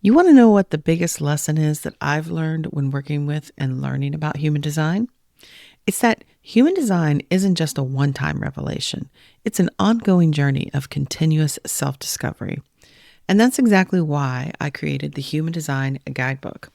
You want to know what the biggest lesson is that I've learned when working with and learning about human design? It's that human design isn't just a one-time revelation. It's an ongoing journey of continuous self-discovery. And that's exactly why I created the Human Design Guidebook.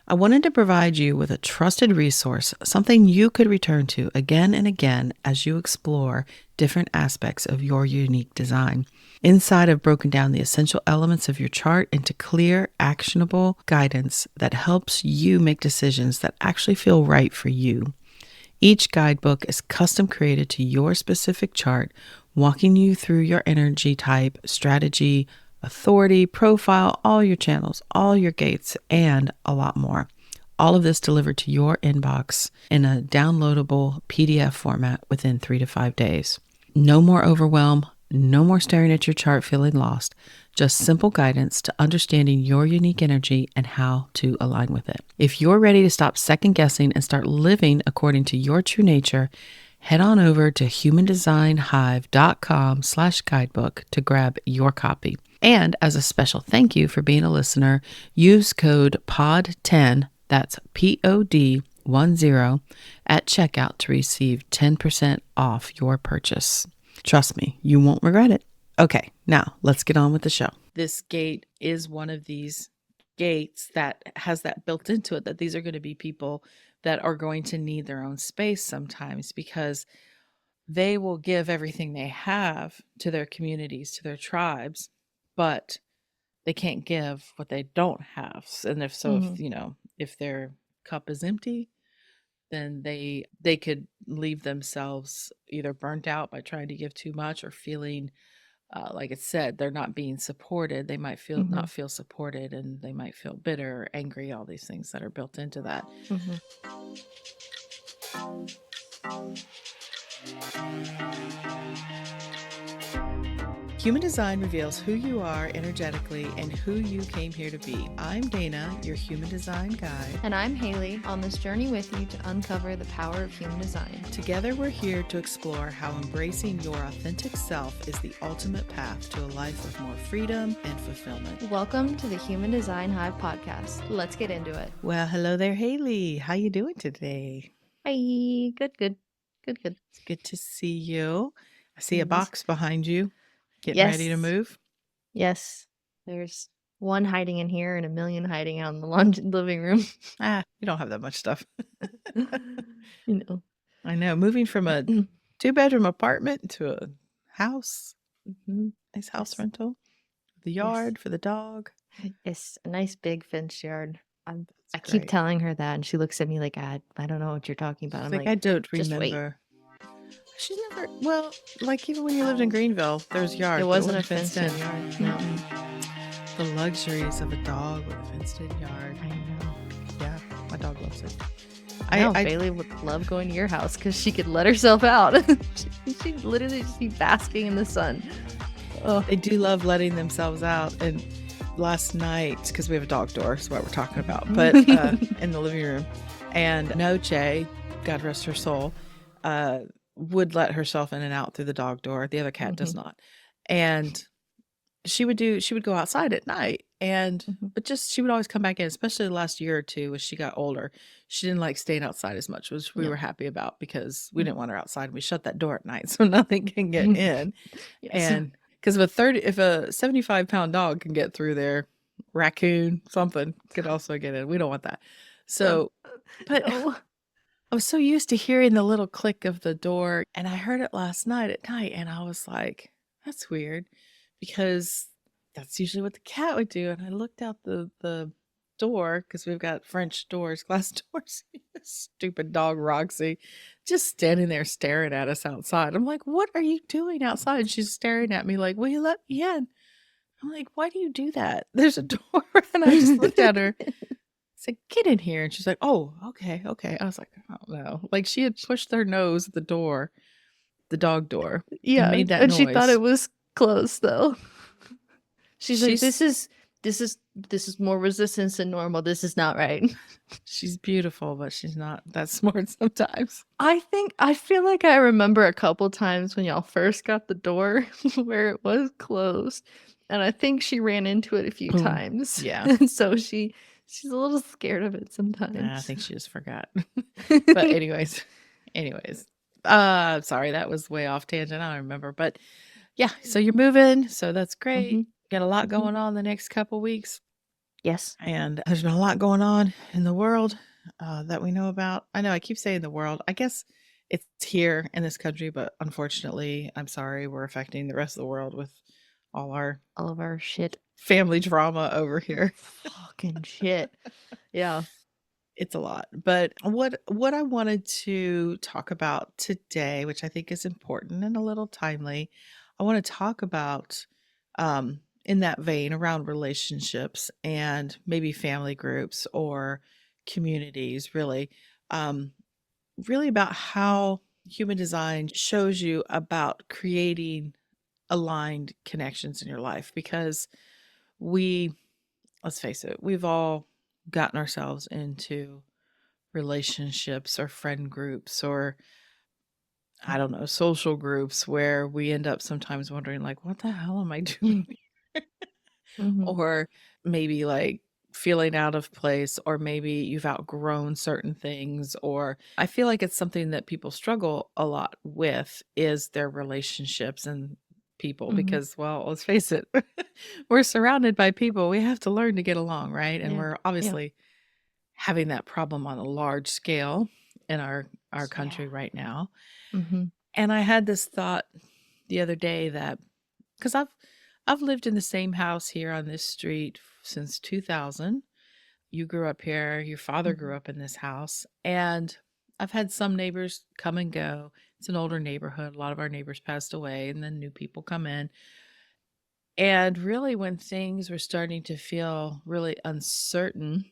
I wanted to provide you with a trusted resource, something you could return to again and again as you explore different aspects of your unique design. Inside, I've broken down the essential elements of your chart into clear, actionable guidance that helps you make decisions that actually feel right for you. Each guidebook is custom created to your specific chart, walking you through your energy type, strategy, authority, profile, all your channels, all your gates, and a lot more. All of this delivered to your inbox in a downloadable PDF format within 3 to 5 days. No more overwhelm, no more staring at your chart feeling lost, just simple guidance to understanding your unique energy and how to align with it. If you're ready to stop second guessing and start living according to your true nature, head on over to humandesignhive.com/guidebook to grab your copy. And as a special thank you for being a listener, use code POD10, that's POD10, at checkout to receive 10% off your purchase. Trust me, you won't regret it. Okay, now let's get on with the show. This gate is one of these gates that has that built into it, that these are going to be people that are going to need their own space sometimes, because they will give everything they have to their communities, to their tribes, but they can't give what they don't have. And if if their cup is empty, then they could leave themselves either burnt out by trying to give too much, or feeling like it said, they're not being supported. They might feel not feel supported, and they might feel bitter, angry, all these things that are built into that. Human Design reveals who you are energetically and who you came here to be. I'm Dana, your Human Design guide. And I'm Hali, on this journey with you to uncover the power of human design. Together, we're here to explore how embracing your authentic self is the ultimate path to a life of more freedom and fulfillment. Welcome to the Human Design Hive Podcast. Let's get into it. Well, hello there, Hali. How you doing today? Hi. Good. It's good to see you. I see a box behind you. Getting ready to move? Yes. There's one hiding in here and a million hiding out in the living room. You don't have that much stuff. I know. Moving from a 2-bedroom apartment to a house. Nice house rental. The yard for the dog. It's a nice big fenced yard. I keep telling her that, and she looks at me like, I don't know what you're talking about. I'm like, I don't remember. She's never, well, like even when you lived in Greenville, there's yard. It wasn't a fenced-in yard. No. The luxuries of a dog with a fenced-in yard. I know. Yeah, my dog loves it. Bailey would love going to your house because she could let herself out. She'd literally just be basking in the sun. Oh, they do love letting themselves out. And last night, because we have a dog door, is what we're talking about, but in the living room, and Noche, God rest her soul, would let herself in and out through the dog door. The other cat does not. And she would go outside at night, but she would always come back in, especially the last year or two as she got older. She didn't like staying outside as much, which we were happy about, because we didn't want her outside. We shut that door at night so nothing can get in. And because if a 75-pound dog can get through there, raccoon, something could also get in. We don't want that. So, but I was so used to hearing the little click of the door, and I heard it last night at night, and I was like, that's weird, because that's usually what the cat would do. And I looked out the door, because we've got French doors, glass doors. Stupid dog Roxy just standing there staring at us outside. I'm like, what are you doing outside? And she's staring at me like, will you let me in? I'm like, why do you do that? There's a door. And I just looked at her. Said, get in here. And she's like, oh, okay. I was like, I don't know. Like, she had pushed her nose at the door, the dog door. Yeah. And made that and noise. She thought it was closed, though. She's like, this is this is more resistance than normal. This is not right. She's beautiful, but she's not that smart sometimes. I feel like I remember a couple times when y'all first got the door where it was closed, and I think she ran into it a few Boom. times. Yeah. And so she's a little scared of it sometimes. Nah, I think she just forgot. But anyways. Sorry, that was way off tangent. I don't remember. But yeah, so you're moving, so that's great. Got a lot going on the next couple weeks. Yes. And there's been a lot going on in the world that we know about. I know I keep saying the world. I guess it's here in this country, but unfortunately, I'm sorry, we're affecting the rest of the world with all of our shit. Family drama over here. Fucking shit. Yeah. It's a lot. But what I wanted to talk about today, which I think is important and a little timely, I want to talk about in that vein around relationships and maybe family groups or communities, really. Really about how human design shows you about creating aligned connections in your life, because let's face it, we've all gotten ourselves into relationships or friend groups or I don't know, social groups where we end up sometimes wondering like, what the hell am I doing? Or maybe like feeling out of place, or maybe you've outgrown certain things. Or I feel like it's something that people struggle a lot with is their relationships and people, because, well, let's face it, we're surrounded by people. We have to learn to get along, right? And we're obviously having that problem on a large scale in our country right now. And I had this thought the other day that, because I've lived in the same house here on this street since 2000. You grew up here, your father grew up in this house, and I've had some neighbors come and go. It's an older neighborhood. A lot of our neighbors passed away, and then new people come in. And really, when things were starting to feel really uncertain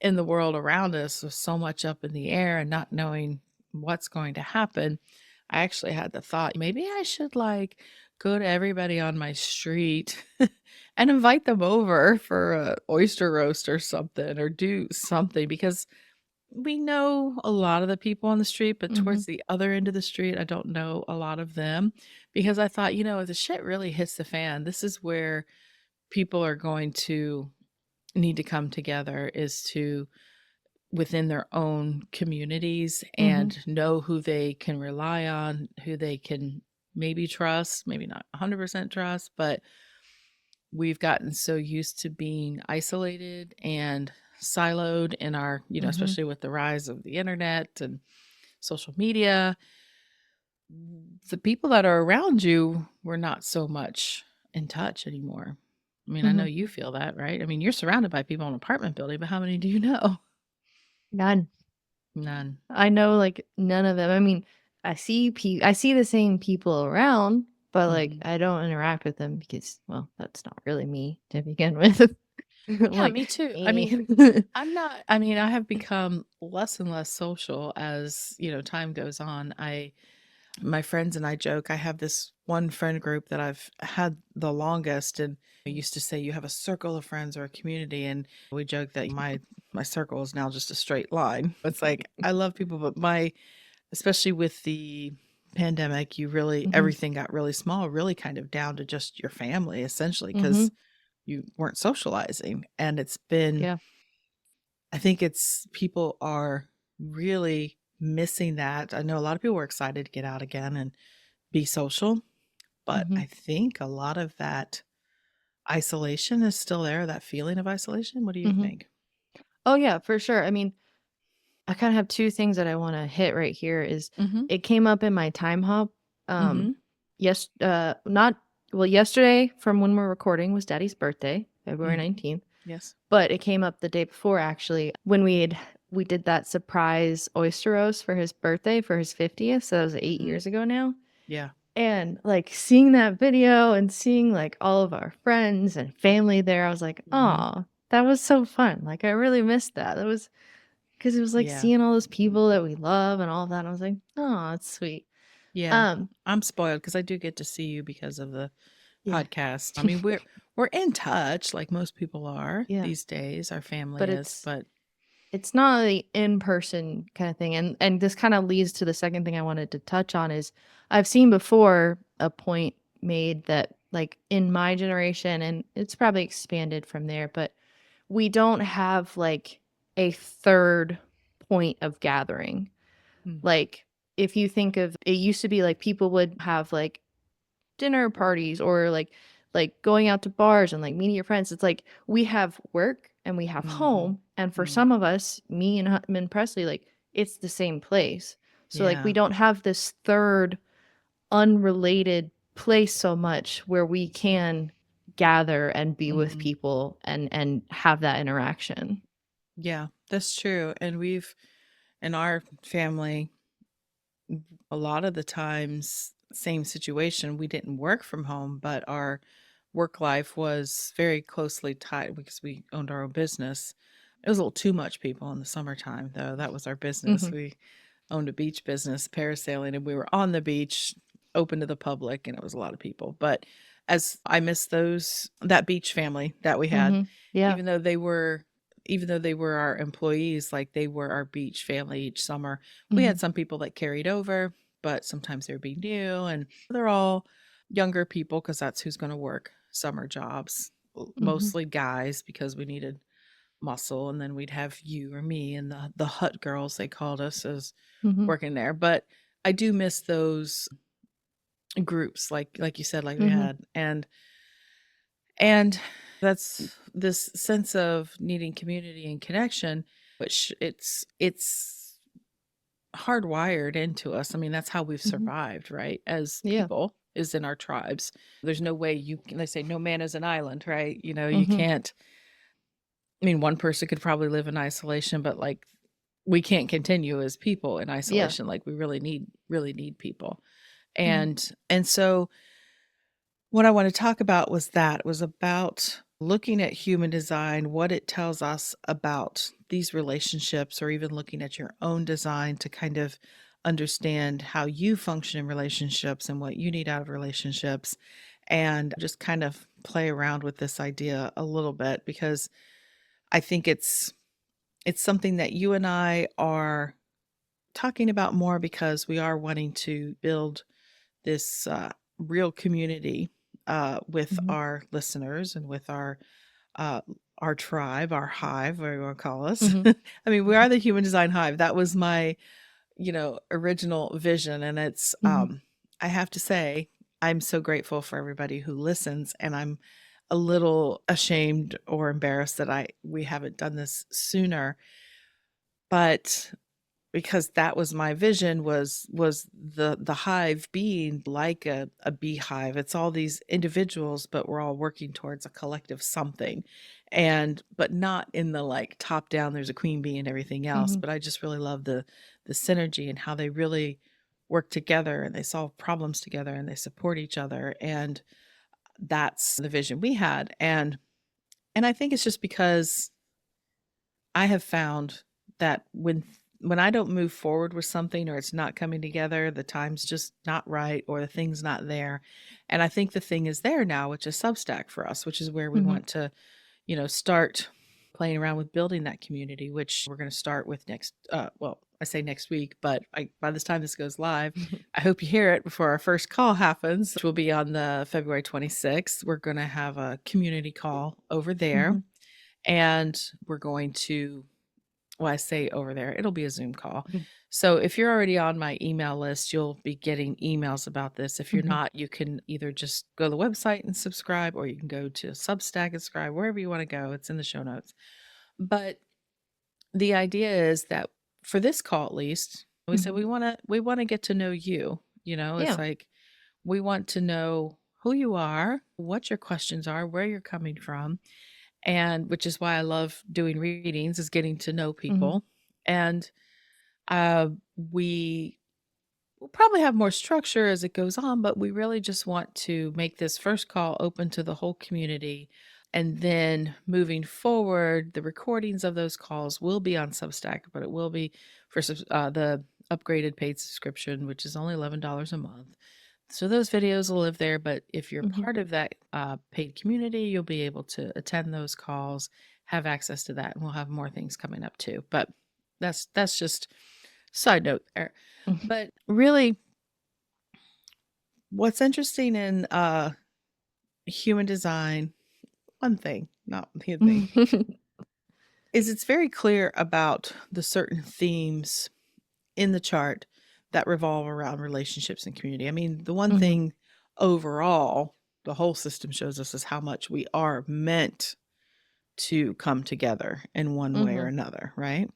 in the world around us, with so much up in the air and not knowing what's going to happen, I actually had the thought, maybe I should like go to everybody on my street and invite them over for a oyster roast or something, or do something, because we know a lot of the people on the street, but towards the other end of the street, I don't know a lot of them, because I thought, if the shit really hits the fan, this is where people are going to need to come together, is to within their own communities and know who they can rely on, who they can maybe trust, maybe not 100% trust, but we've gotten so used to being isolated and siloed in our, especially with the rise of the internet and social media. The people that are around you were not so much in touch anymore. I mean, I know you feel that, right? I mean, you're surrounded by people in an apartment building, but how many do you know? None. I know like none of them. I mean, I see the same people around, but like I don't interact with them because, well, that's not really me to begin with. Yeah, me too. I mean, I have become less and less social as, time goes on. My friends and I joke, I have this one friend group that I've had the longest, and I used to say you have a circle of friends or a community, and we joke that my circle is now just a straight line. It's like I love people, but especially with the pandemic, you really everything got really small, really kind of down to just your family essentially, because you weren't socializing. And it's been I think it's people are really missing that. I know a lot of people were excited to get out again and be social, but I think a lot of that isolation is still there, that feeling of isolation. What do you think? Oh yeah, for sure. I mean, I kind of have two things that I want to hit right here is it came up in my time hop. Yesterday from when we're recording was Daddy's birthday, February 19th. Yes. But it came up the day before, actually, when we did that surprise oyster roast for his birthday for his 50th. So that was 8 years ago now. Yeah. And like seeing that video and seeing like all of our friends and family there, I was like, oh, that was so fun. Like I really missed that. That was because it was like seeing all those people that we love and all of that. And I was like, oh, it's sweet. Yeah. I'm spoiled because I do get to see you because of the Yeah. podcast. I mean, we're in touch like most people are Yeah. these days. Our family But is, but it's not the in-person kind of thing. And this kind of leads to the second thing I wanted to touch on is I've seen before a point made that like in my generation, and it's probably expanded from there, but we don't have like a third point of gathering. mm, Like if you think of it used to be like people would have like dinner parties or like going out to bars and like meeting your friends. It's like we have work and we have mhm, home, and for mm, some of us, me and Hutman Presley, like it's the same place. So like we yeah, don't have this third unrelated place so much where we can gather and be with mhm, people and have that interaction. yeah, that's true. And we've in our family, a lot of the times, same situation. We didn't work from home, but our work life was very closely tied because we owned our own business. It was a little too much people in the summertime, though. That was our business. Hmm. We owned a beach business, parasailing, and we were on the beach, open to the public, and it was a lot of people. But as I miss that beach family that we had, Hmm. Yeah. even though they were even though they were our employees, like they were our beach family each summer. We Hmm. had some people that carried over, but sometimes they would be new, and they're all younger people because that's who's going to work summer jobs, Hmm. mostly guys because we needed muscle. And then we'd have you or me and the hut girls, they called us, as Hmm. working there. But I do miss those groups, like you said, like we Hmm. had. And that's this sense of needing community and connection, which it's hardwired into us. I mean, that's how we've Hmm. survived, right? As Yeah. people, is in our tribes. There's no way you can, they say no man is an island, right? You Hmm. can't, I mean, one person could probably live in isolation, but like we can't continue as people in Yeah. isolation. Like we really need people. Hmm. And so what I want to talk about was about looking at human design, what it tells us about these relationships, or even looking at your own design to kind of understand how you function in relationships and what you need out of relationships, and just kind of play around with this idea a little bit, because I think it's something that you and I are talking about more because we are wanting to build this real community with Hmm. our listeners and with uh, our tribe, our hive, whatever you want to call us. Hmm. I mean, we are the Human Design Hive. That was my, original vision, and it's. Hmm. I have to say, I'm so grateful for everybody who listens, and I'm a little ashamed or embarrassed that we haven't done this sooner, but because that was my vision, was the hive being like a beehive. It's all these individuals, but we're all working towards a collective something, and but not in the like top down, there's a queen bee and everything else. Hmm. But I just really love the synergy and how they really work together, and they solve problems together, and they support each other. And that's the vision we had. And I think it's just because I have found that when I don't move forward with something, or it's not coming together, the time's just not right, or the thing's not there. And I think the thing is there now, which is Substack for us, which is where we Hmm. want to, start playing around with building that community, which we're going to start with next well, I say next week, but by this time this goes live, I hope you hear it before our first call happens, which will be on the February 26th. We're going to have a community call over there, Hmm. and we're going to, well, I say over there, it'll be a Zoom call. So if you're already on my email list, you'll be getting emails about this. If you're Hmm. not, you can either just go to the website and subscribe, or you can go to Substack and subscribe, wherever you want to go. It's in the show notes. But the idea is that for this call, at least, we said Hmm. we want to get to know you. It's Yeah. like we want to know who you are, what your questions are, where you're coming from, and which is why I love doing readings, is getting to know Hmm. people. And uh, we will probably have more structure as it goes on, but we really just want to make this first call open to the whole community. And then moving forward, the recordings of those calls will be on Substack, but it will be for the upgraded paid subscription, which is only $11 a month. So those videos will live there, but if you're Mhm. part of that paid community, you'll be able to attend those calls, have access to that, and we'll have more things coming up too. But that's just side note there. Mhm. But really, what's interesting in human design, one thing, not the other thing, is it's very clear about the certain themes in the chart that revolve around relationships and community. I mean, the one Mhm. thing overall, the whole system shows us is how much we are meant to come together in one way or Mhm. another, right?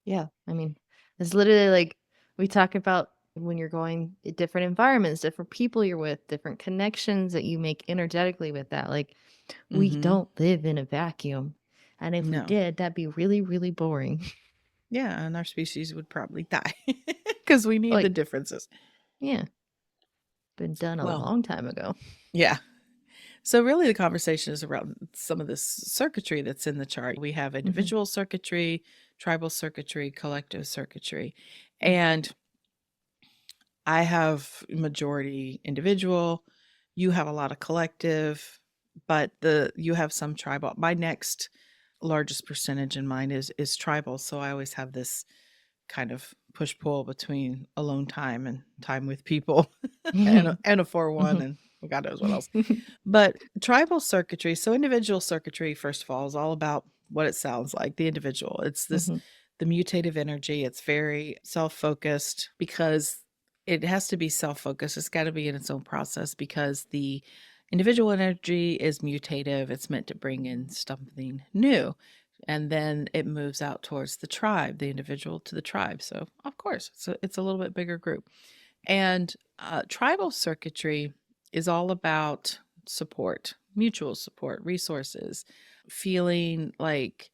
Yeah, I mean, it's literally like we talk about when you're going different environments, different people you're with, different connections that you make energetically with that. Like, we Mm-hmm. don't live in a vacuum. And if we No. did, that'd be really, really boring. Yeah, and our species would probably die because we need the Like, differences. yeah, been done a Well, long time ago. yeah. So really the conversation is around some of this circuitry that's in the chart. We have Hmm. individual circuitry, tribal circuitry, collective circuitry. Hmm. And I have majority individual, you have a lot of collective, but you have some tribal. My next largest percentage in mine is tribal, so I always have this kind of push pull between alone time and time with people and a 4-1 and God knows what else. But tribal circuitry, so individual circuitry, first of all, is all about what it sounds like, the individual. It's this Hmm. the mutative energy. It's very self-focused because it has to be self-focused. It's got to be in its own process because the individual energy is mutative. It's meant to bring in something new. And then it moves out towards the tribe, the individual to the tribe. So, of course, it's a little bit bigger group. And tribal circuitry is all about support, mutual support, resources, feeling like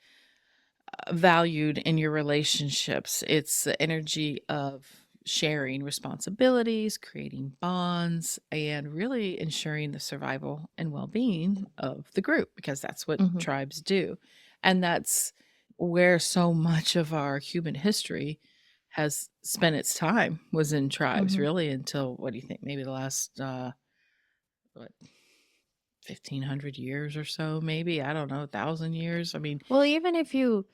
valued in your relationships. It's the energy of sharing responsibilities, creating bonds, and really ensuring the survival and well being of the group because that's what Hmm. tribes do. And that's where so much of our human history has spent its time was in tribes, Hmm. really, until what do you think? Maybe the last what 1,500 years or so, maybe I don't know, 1,000 years. I mean, Well, even if you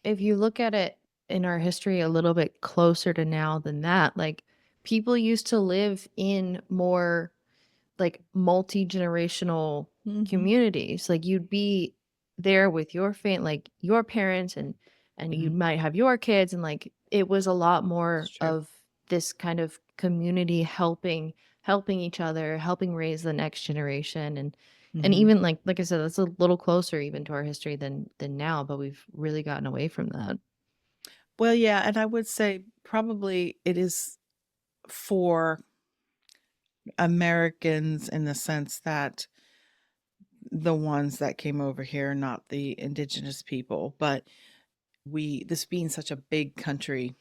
look at it in our history a little bit closer to now than that, like people used to live in more like multi-generational hmm communities. Like you'd be there with your like your parents and you hmm might have your kids and like it was a lot it's more true. of this kind of community helping each other, helping raise the next generation and hmm even like I said, that's a little closer even to our history than now, but we've really gotten away from that. Well, yeah, and I would say probably it is for Americans in the sense that the ones that came over here, not the indigenous people, but this being such a big country,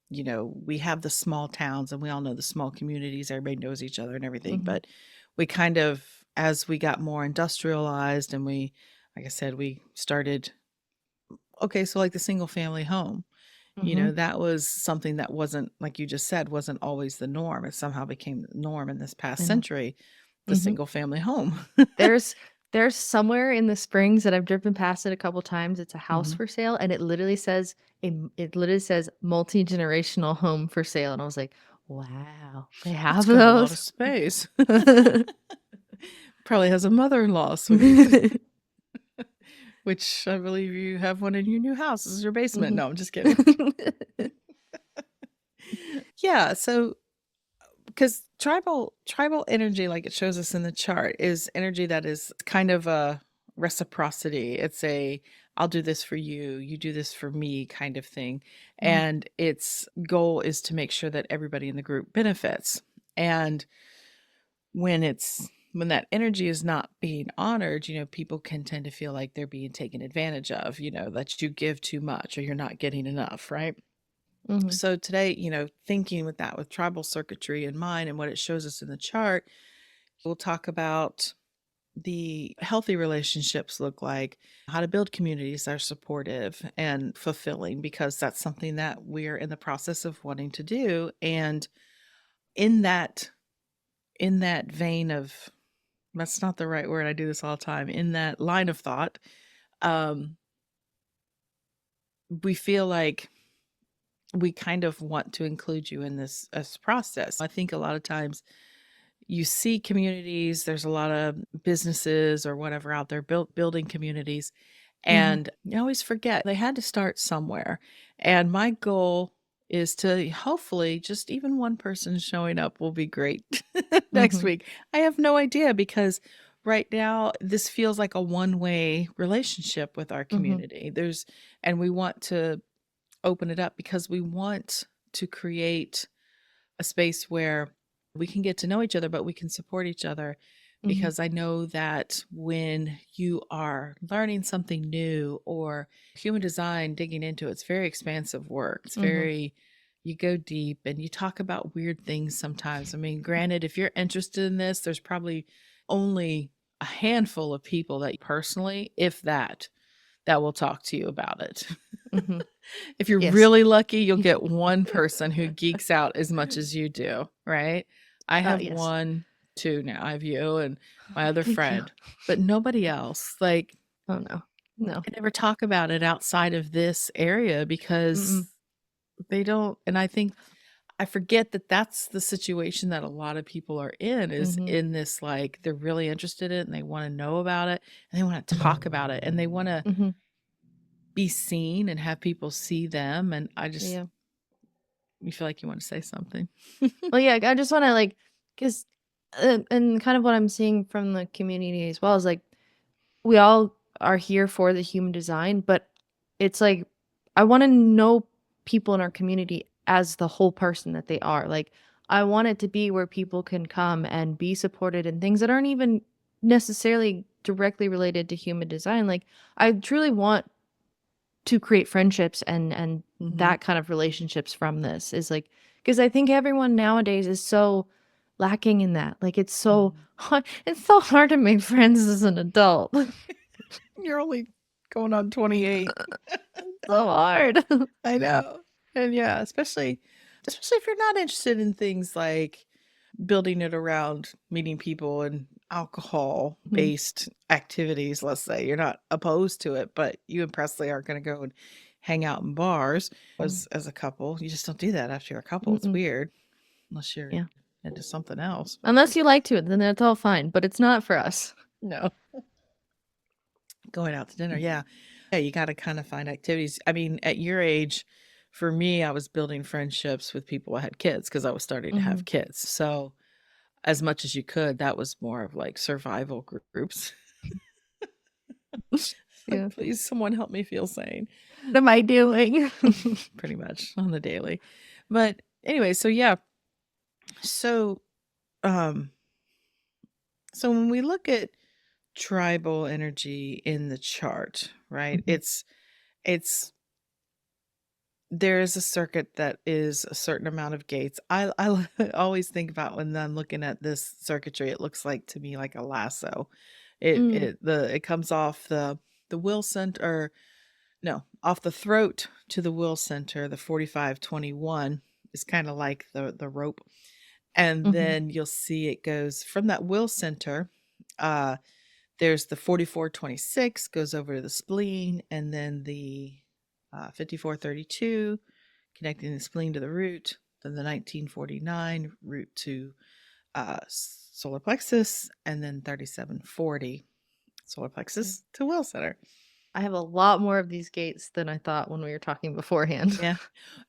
we have the small towns and we all know the small communities, everybody knows each other and everything, Hmm. but we kind of, as we got more industrialized and like I said, we started, okay, so like the single family home. Hmm. That was something that wasn't, like you just said, wasn't always the norm. It somehow became the norm in this past I know. century, the Hmm. single family home. There's there's somewhere in the Springs that I've driven past it a couple times. It's a house hmm for sale, and it literally says multi-generational home for sale, and I was like, wow, they It's have got a lot of those. space. Probably has a mother-in-law suite, which I believe you have one in your new house. This is your basement. Mhm. No, I'm just kidding. Yeah, so because tribal energy, like it shows us in the chart, is energy that is kind of a reciprocity. It's a I'll do this for you, you do this for me kind of thing. Mhm. And its goal is to make sure that everybody in the group benefits. And when that energy is not being honored, people can tend to feel like they're being taken advantage of, that you give too much or you're not getting enough, right? Mhm. So today, thinking with that, with tribal circuitry in mind and what it shows us in the chart, we'll talk about the healthy relationships look like, how to build communities that are supportive and fulfilling, because that's something that we're in the process of wanting to do. And in that in that vein of, that's not the right word, I do this all the time, in that line of thought, we feel like we kind of want to include you in this process. I think a lot of times you see communities, there's a lot of businesses or whatever out there building communities, and you always forget they had to start somewhere. And my goal is to hopefully just even one person showing up will be great next week. I have no idea, because right now this feels like a one-way relationship with our community. And we want to open it up because we want to create a space where we can get to know each other, but we can support each other. Because I know that when you are learning something new or human design, digging into it's very expansive work. It's very, you go deep and you talk about weird things sometimes. I mean, granted, if you're interested in this, there's probably only a handful of people that personally, if that will talk to you about it. If you're really lucky, you'll get one person who geeks out as much as you do, right? I have one, two now. I have you and my other friend, but nobody else. Like, oh no, I never talk about it outside of this area because they don't. And I think I forget that that's the situation that a lot of people are in, is in this, like, they're really interested in it and they want to know about it and they want to talk about it and they want to be seen and have people see them. And I just, you feel like you want to say something. Well, yeah, I just want to, like, because, and kind of what I'm seeing from the community as well is, like, we all are here for the human design, but it's like, I want to know people in our community as the whole person that they are. Like, I want it to be where people can come and be supported in things that aren't even necessarily directly related to human design. Like, I truly want to create friendships and that kind of relationships from this, is like, because I think everyone nowadays is so lacking in that. Like, it's so hard, it's so hard to make friends as an adult. You're only going on 28. So hard. I know. And yeah, especially if you're not interested in things like building it around meeting people and alcohol based activities, let's say. You're not opposed to it, but you and Presley aren't going to go and hang out in bars as a couple. You just don't do that after you're a couple. It's weird unless you're into something else. Unless you like to, then that's all fine, but it's not for us. No. Going out to dinner, yeah, you got to kind of find activities. I mean, at your age, for me, I was building friendships with people that had kids because I was starting to have kids. So as much as you could, that was more of like survival groups. Like, please, someone help me feel sane. What am I doing? Pretty much on the daily. But anyway, so yeah. So so when we look at tribal energy in the chart, right? It's there is a circuit that is a certain amount of gates. I always think about when I'm looking at this circuitry, it looks like to me like a lasso. It comes off the will center, or no, off the throat to the will center. The 4521 is kind of like the rope, and then you'll see it goes from that will center. There's the 4426 goes over to the spleen, and then the 5432 connecting the spleen to the root, then the 1949 root to solar plexus, and then 3740 solar plexus to will center. I have a lot more of these gates than I thought when we were talking beforehand. Yeah.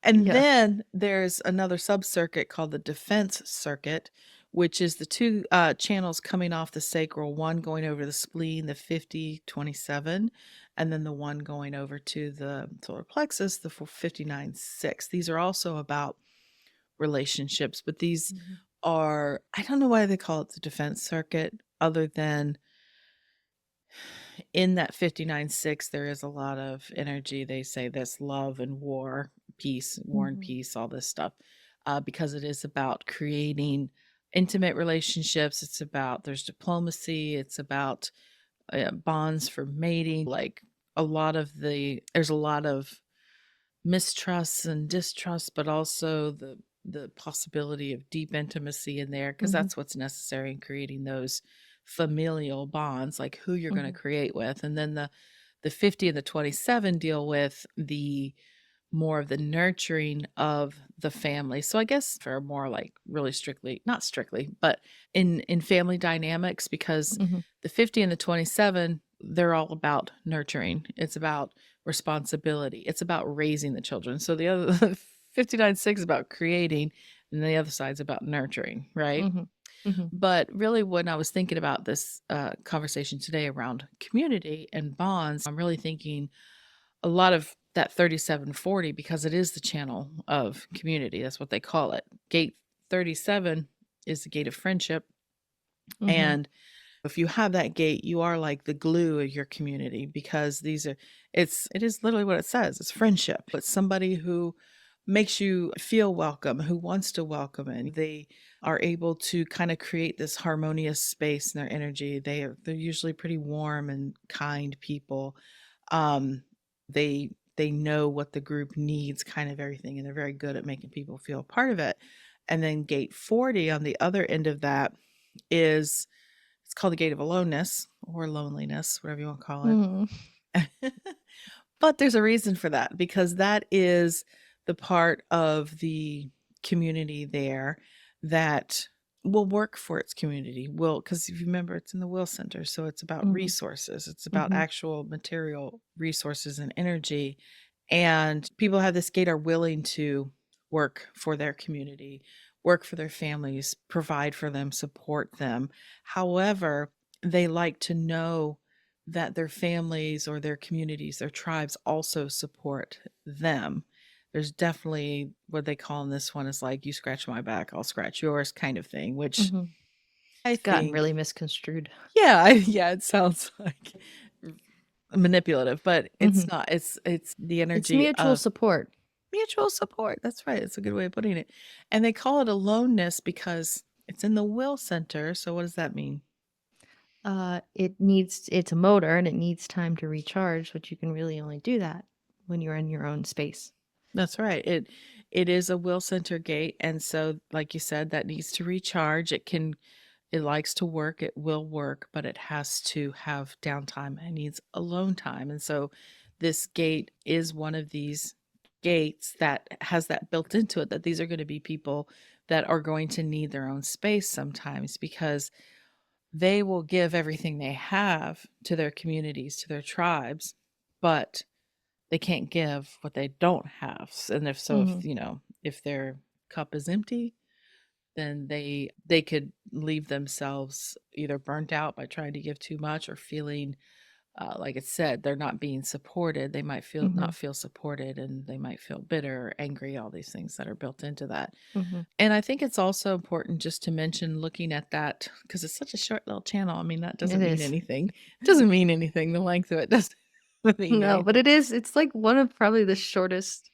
And then there's another sub-circuit called the defense circuit, which is the two channels coming off the sacral, one going over the spleen, the 5027, and then the one going over to the solar plexus, the 59-6. These are also about relationships, but these are, I don't know why they call it the defense circuit, other than in that 59-6, there is a lot of energy. They say this love and war, peace, war and peace, all this stuff, because it is about creating intimate relationships. It's about, there's diplomacy. It's about bonds for mating. Like there's a lot of mistrust and distrust, but also the possibility of deep intimacy in there, because that's what's necessary in creating those familial bonds, like who you're going to create with. And then the 50 and the 27 deal with the more of the nurturing of the family. So I guess for more like really strictly, not strictly, but in family dynamics, because the 50 and the 27, they're all about nurturing. It's about responsibility. It's about raising the children. So the other 59-6 is about creating, and the other side's about nurturing, right? But really, when I was thinking about this conversation today around community and bonds, I'm really thinking a lot of that 3740, because it is the channel of community. That's what they call it. Gate 37 is the gate of friendship. And if you have that gate, you are like the glue of your community, because it is literally what it says. It's friendship. It's somebody who makes you feel welcome, who wants to welcome, and they are able to kind of create this harmonious space in their energy. They're usually pretty warm and kind people. They know what the group needs, kind of everything, and they're very good at making people feel part of it. And then gate 40 on the other end of that is, it's called the gate of aloneness or loneliness, whatever you want to call it. But there's a reason for that, because that is the part of the community there that will work for its community. Because if you remember, it's in the will center. So it's about resources. It's about actual material resources and energy. And people who have this gate are willing to work for their community, work for their families, provide for them, support them. However, they like to know that their families or their communities, their tribes also support them. There's definitely what they call in this one is like, you scratch my back, I'll scratch yours kind of thing, which I gotten think really misconstrued. Yeah, it sounds like manipulative, but it's not. It's the energy It's mutual support. Mutual support. That's right. It's a good way of putting it. And they call it aloneness because it's in the will center. So what does that mean? It's a motor and it needs time to recharge, but you can really only do that when you're in your own space. That's right. It is a will center gate, and so like you said, that needs to recharge. It likes to work, it will work, but it has to have downtime. It needs alone time. And so this gate is one of these gates that has that built into it, that these are going to be people that are going to need their own space sometimes, because they will give everything they have to their communities, to their tribes, but they can't give what they don't have. And if so, if their cup is empty, then they could leave themselves either burnt out by trying to give too much, or feeling like it said, they're not being supported. They might feel not feel supported, and they might feel bitter or angry, all these things that are built into that. And I think it's also important just to mention, looking at that, because it's such a short little channel. I mean, that doesn't mean anything. It doesn't mean anything. The length of it doesn't mean No, but it's like one of probably the shortest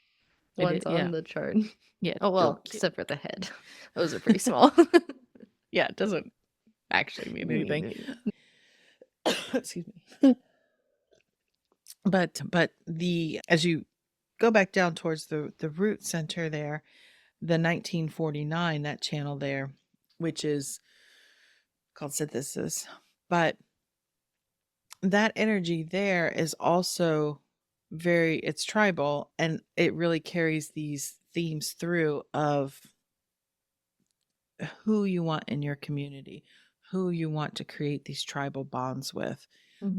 ones on the chart. Yeah. Oh, well, except for the head. Those are pretty small. Yeah, it doesn't actually mean anything. Excuse me. But as you go back down towards the root center there, the 1949, that channel there, which is called synthesis, but that energy there is also it's tribal, and it really carries these themes through of who you want in your community, who you want to create these tribal bonds with,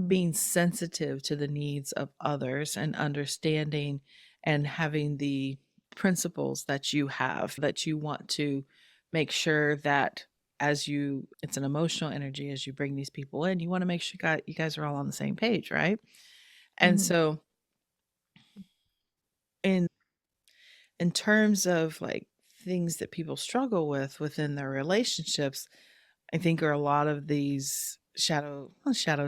being sensitive to the needs of others, and understanding and having the principles that you have, that you want to make sure that it's an emotional energy, as you bring these people in, you want to make sure you guys are all on the same page, right? And so in terms of like things that people struggle with within their relationships, I think are a lot of these shadow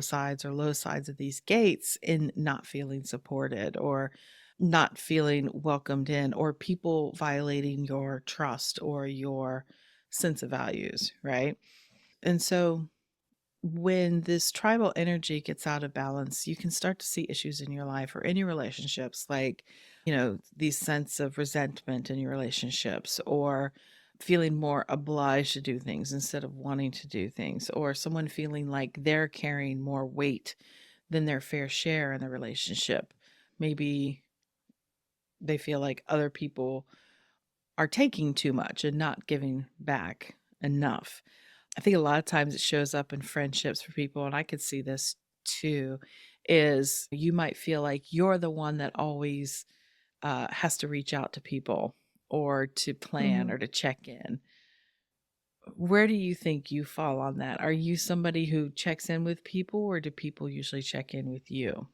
sides or low sides of these gates, in not feeling supported, or not feeling welcomed in, or people violating your trust or your sense of values, right? And so when this tribal energy gets out of balance, you can start to see issues in your life or any relationships, like, these sense of resentment in your relationships, or feeling more obliged to do things instead of wanting to do things, or someone feeling like they're carrying more weight than their fair share in the relationship. Maybe they feel like other people are taking too much and not giving back enough. I think a lot of times it shows up in friendships for people, and I could see this too, is you might feel like you're the one that always has to reach out to people or to plan Mhm. or to check in. Where do you think you fall on that? Are you somebody who checks in with people, or do people usually check in with you?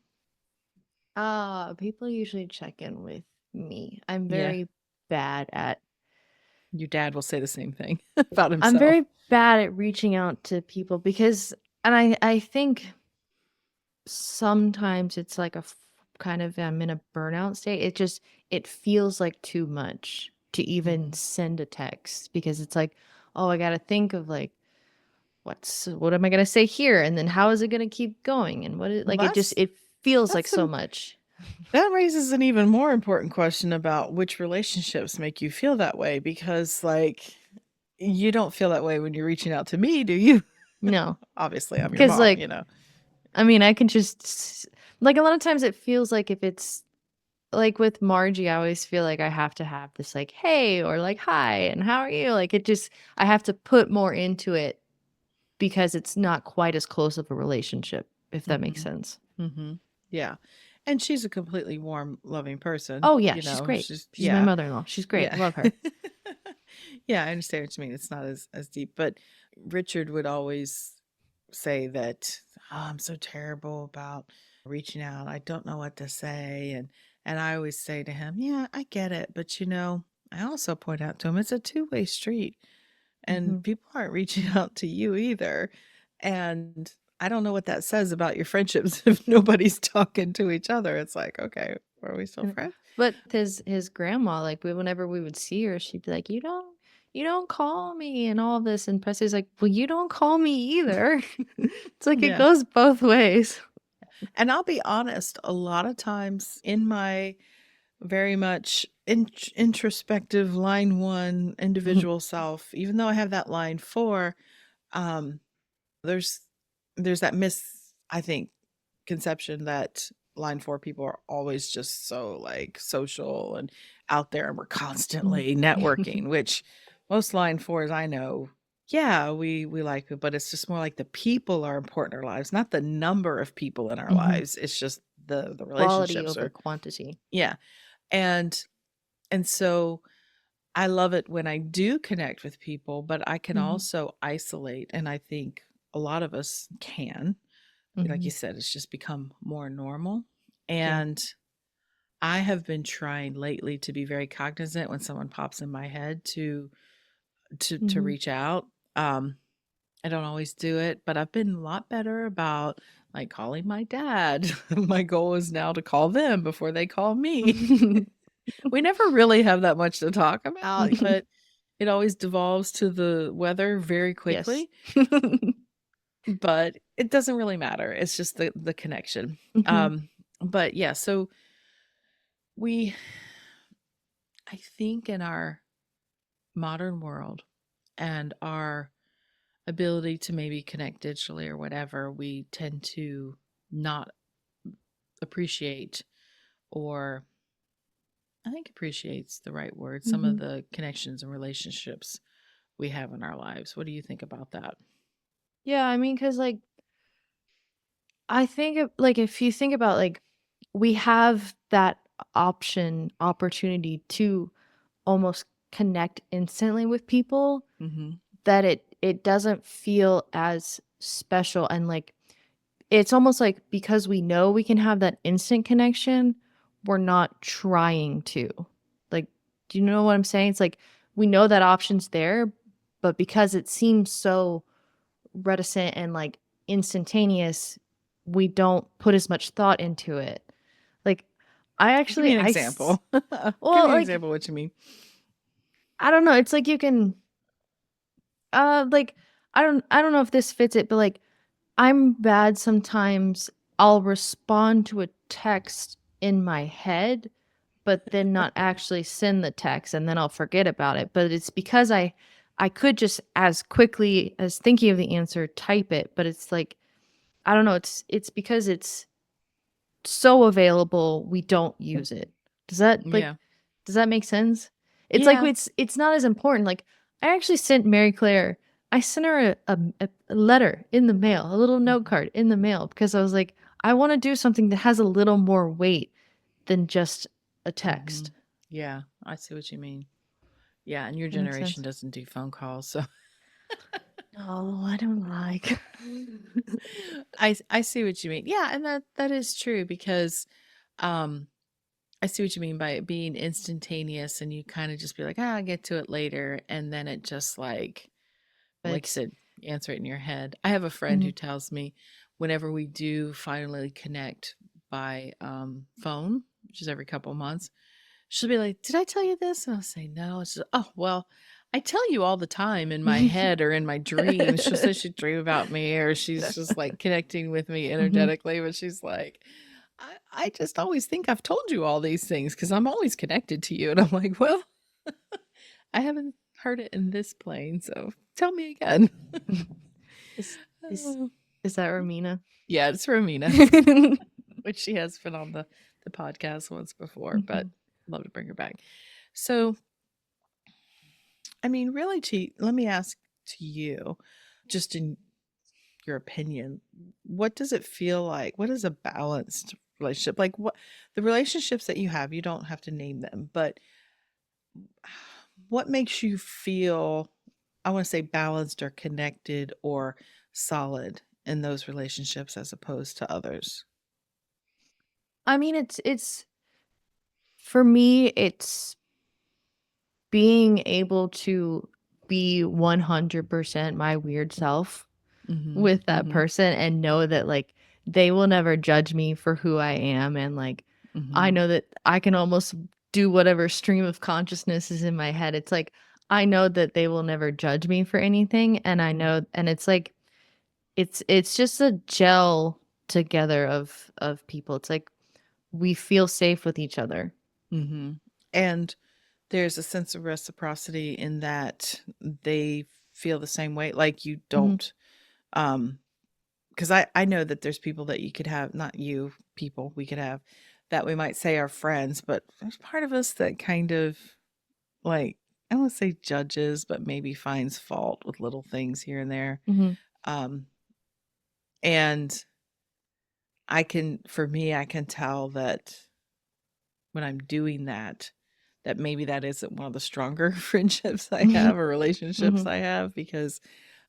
People usually check in with me. I'm Yeah. very bad at Your dad will say the same thing about I'm himself. very bad at reaching out to people because and I think sometimes it's like kind of I'm in a burnout state. It feels like too much to even Mhm. send a text because it's like, oh, I got to think of like what am I going to say here, and then how is it going to keep going, and Well, it feels like that's so an much. that raises an even more important question about which relationships make you feel that way, because, like, you don't feel that way when you're reaching out to me, do you? No, Obviously, I'm your because mom, like I mean, I can like a lot of times it feels like if it's like with Margie, I always feel like I have to have this like, hey, or like, hi, and how are you? Like I have to put more into it because it's not quite as close of a relationship, if that makes Mhm. sense. Mhm. Yeah. And she's a completely warm, loving person, Oh yeah, she's great. she's She's my yeah. mother-in-law. She's great. Yeah. Love her. Yeah, I understand what you mean. It's not as deep, but Richard would always say that, "Oh, I'm so terrible about reaching out. I don't know what to say." And I always say to him, "Yeah, I get it, but I also point out to him it's a two-way street, and Hmm. people aren't reaching out to you either. And I don't know what that says about your friendships if nobody's talking to each other." It's like, okay, are we still friends? But his grandma, like whenever we would see her, she'd be like, you don't call me and all this, and Presley's like, well, you don't call me either. It's like it Yeah. goes both ways. And I'll be honest, a lot of times in my very much introspective line one individual self, even though I have that line four, um, there's that I think, conception that line four people are always just so like social and out there, and we're constantly networking, which most line fours I know, yeah, we like it, but it's just more like the people are important in our lives, not the number of people in our Hmm. lives. It's just the Quality relationships over are, quantity. yeah. And so I love it when I do connect with people, but I can Hmm. also isolate, and I think a lot of us can. Like Hmm. you said, it's just become more normal. Yeah. And I have been trying lately to be very cognizant when someone pops in my head to Hmm. reach out. Um, I don't always do it, but I've been a lot better about like calling my dad. My goal is now to call them before they call me. We never really have that much to talk about, but it always devolves to the weather very Yes. quickly. But it doesn't really matter. It's just the connection. Hmm. But yeah, so we I think in our modern world and our ability to maybe connect digitally or whatever, we tend to not appreciate, or I think appreciate's the right word, some of Hmm. the connections and relationships we have in our lives. What do you think about that? Yeah, I mean, because like I think like if you think about like we have that opportunity to almost connect instantly with people Mhm. that it doesn't feel as special, and like it's almost like because we know we can have that instant connection, we're not trying to. Like, do you know what I'm saying? It's like we know that option's there, but because it seems so reticent and like instantaneous, we don't put as much thought into it. Like I Give me actually an example. Give well, me an like example of what you mean. I don't know, it's like you can like I don't know if this fits it, but like I'm bad sometimes. I'll respond to a text in my head, but then not actually send the text, and then I'll forget about it. But it's because I could just as quickly as thinking of the answer type it, but it's like I don't know, it's because it's so available we don't use it. Does that Yeah. does that make sense? It's like Yeah. it's not as important. Like I actually sent Mary Claire, I sent her a letter in the mail, a little note card in the mail because I was like, I want to do something that has a little more weight than just a text. Yeah, I see what you mean. Yeah, and your That makes generation sense. doesn't do phone calls, so No, I don't like. I see what you mean. Yeah, and that is true because um I see what you mean by it being instantaneous and you kind of just be like, I'll get to it later. And then it just like you But said, answer it in your head. I have a friend who mhm. tells me whenever we do finally connect by phone, which is every couple months, she'll be like, "Did I tell you this?" And I'll say, "No." It's just, "Oh, well, I tell you all the time in my head or in my dreams." She'll say she'd dream about me or she's just like connecting with me Mhm. energetically, but she's like, I just always think I've told you all these things because I'm always connected to you. And I'm like, well, I haven't heard it in this plane, so tell me again. Is is Oh, is that Romina? yeah, it's Romina, which she has been on the podcast once before, but Mhm. love to bring her back. So, I mean, really, let me ask to you, just in your opinion, what does it feel like? What is a balanced relationship? Like what the relationships that you have, you don't have to name them, but what makes you feel, I want to say balanced or connected or solid in those relationships as opposed to others? I mean, it's for me, it's being able to be 100% my weird self Mhm. with that Mhm. person and know that like they will never judge me for who I am, and like I Mhm. know that I can almost do whatever stream of consciousness is in my head. It's like I know that they will never judge me for anything, and I know, and it's like it's just a gel together of people. It's like we feel safe with each other. Mhm. And there's a sense of reciprocity in that they feel the same way. Like you Mhm. don't, um, because I know that there's people that you could have, not you, people we could have that we might say are friends, but there's part of us that kind of like, I don't want to say judges, but maybe finds fault with little things here and there. Mhm. Um, and for me, I can tell that when I'm doing that, that maybe that isn't one of the stronger friendships I Mhm. have or relationships Mhm. I have because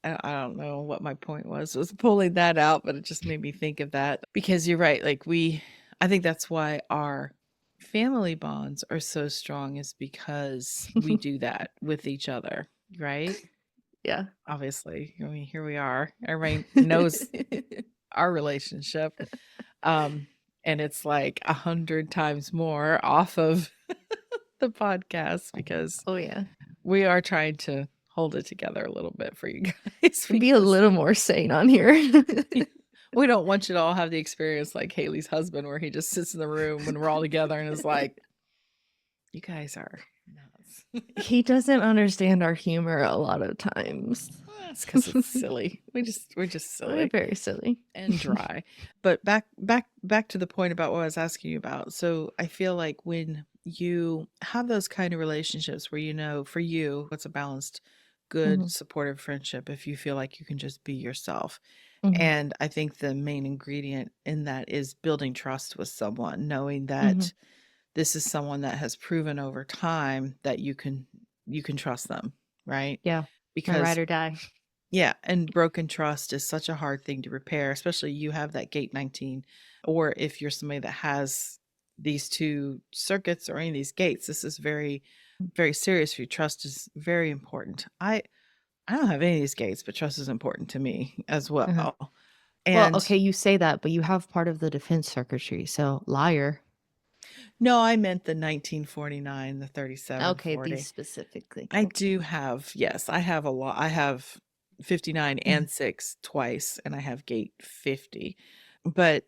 I don't know what my point was pulling that out, but it just made me think of that because you're right. Like I think that's why our family bonds are so strong is because we do that with each other, right? Yeah. Obviously, I mean, here we are. Everybody knows our relationship. And it's like 100 times more off of the podcast because Oh yeah. we are trying to hold it together a little bit for you guys Be a because little more sane on here. we don't want you to all have the experience like Haley's husband where he just sits in the room when we're all together and is like, you guys are nuts. He doesn't understand our humor a lot of times. That's because it's silly. We're just We're silly very silly. and dry. But back to the point about what I was asking you about. So I feel like when you have those kind of relationships where you know for you what's a balanced, good, Mhm. supportive friendship if you feel like you can just be yourself. Mhm. And I think the main ingredient in that is building trust with someone, knowing Mhm. that this is someone that has proven over time that you can trust them, right? Yeah. My ride Because or die. yeah, and broken trust is such a hard thing to repair, especially you have that gate 19 or if you're somebody that has these two circuits or any of these gates, this is very very serious for you. Trust is very important. I don't have any of these gates, but trust is important to me as Uh-huh. well. Well, And okay, you say that, but you have part of the defense circuitry, so liar. no, I meant the 1949, the Okay, these 3740. specifically. I Okay. do have, yes, I have a lot. I have 59 and 6 twice, and I have gate 50. But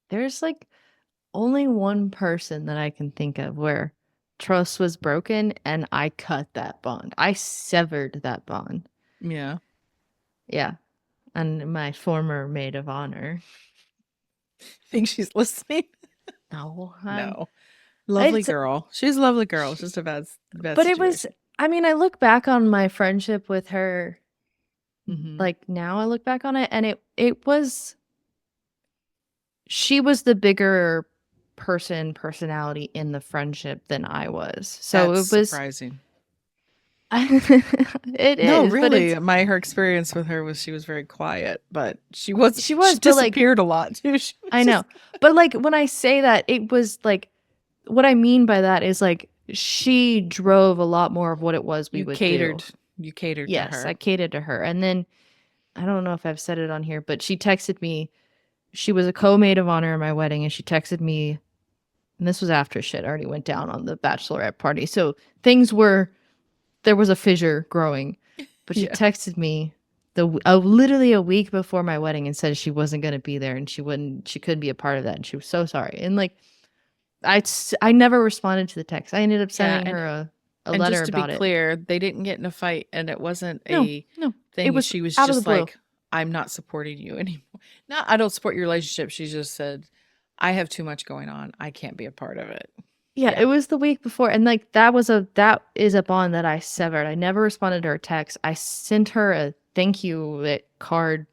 there's like only one person that I can think of where trust was broken and I cut that bond. I severed that bond. yeah, Yeah. And my former maid of honor. think she's listening. No. No, lovely It's, girl. She's a lovely girl. It's just a bad but it was, situation. I mean, I look back on my friendship with her, Mm-hmm. like now I look back on it, and it was, she was the bigger personality in the friendship than I was. So That's it was, surprising. it No, is, but really, it's, her experience with her was she was very quiet, but she she was, but like, disappeared a lot too. She was I know. just But like when I say that, it was like, what I mean by that is like she drove a lot more of what it was we would do. you catered to Yes, her. I catered to her. And then I don't know if I've said it on here, but she texted me. She was a co-maid of honor at my wedding, and she texted me, and this was after shit already went down on the bachelorette party. So things were, there was a fissure growing. But she Yeah. texted me literally a week before my wedding and said she wasn't going to be there and she couldn't be a part of that, and she was so sorry. And like I never responded to the text. I ended up sending her a and letter just to be about it. clear, they didn't get in a fight, and it wasn't No, a no, thing. it was She was out of just the blue. like, I'm not supporting you anymore. No, I don't support your relationship. She just said, I have too much going on. I can't be a part of it. Yeah, Yeah. it was the week before, and like that is a bond that I severed. I never responded to her text. I sent her a thank you card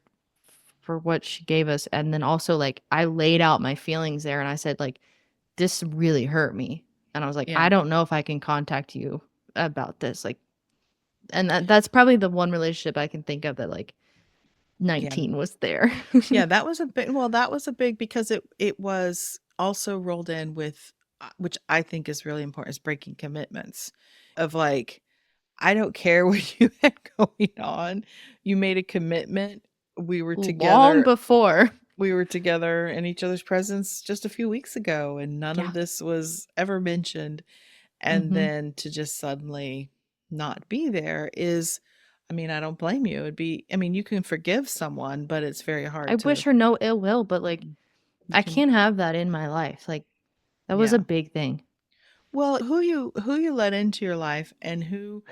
for what she gave us, and then also like I laid out my feelings there, and I said like, this really hurt me, and I was like, Yeah. I don't know if I can contact you about this, like, and that's probably the one relationship I can think of that like 19 was there. Yeah, that was a big, because it was also rolled in with, which I think is really important, is breaking commitments of like, I don't care what you had going on. You made a commitment. We were Long together. before. We were together in each other's presence just a few weeks ago, and none Yeah. of this was ever mentioned. And then to just suddenly not be there is, I mean, I don't blame you. You can forgive someone, but it's very hard I to. wish her no ill will, but like I can't have that in my life. Like that was a big thing. Well, who you let into your life and who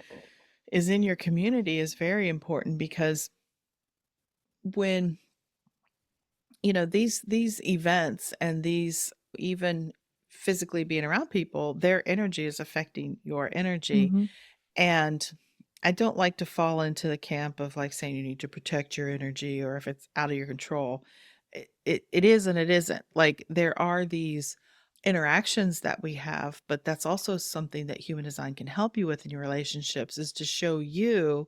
is in your community is very important, because when these events and these, even physically being around people, their energy is affecting your energy. And I don't like to fall into the camp of like saying you need to protect your energy, or if it's out of your control. It is and it isn't. Like, there are these interactions that we have, but that's also something that human design can help you with in your relationships, is to show you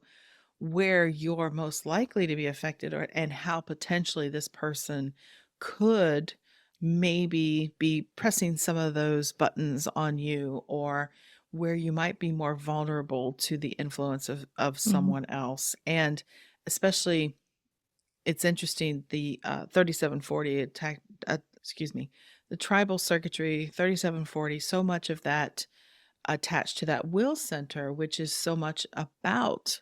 where you're most likely to be affected, and how potentially this person could maybe be pressing some of those buttons on you, or where you might be more vulnerable to the influence of someone else. And especially, it's interesting, the 3740 attack, the tribal circuitry 3740, so much of that attached to that will center, which is so much about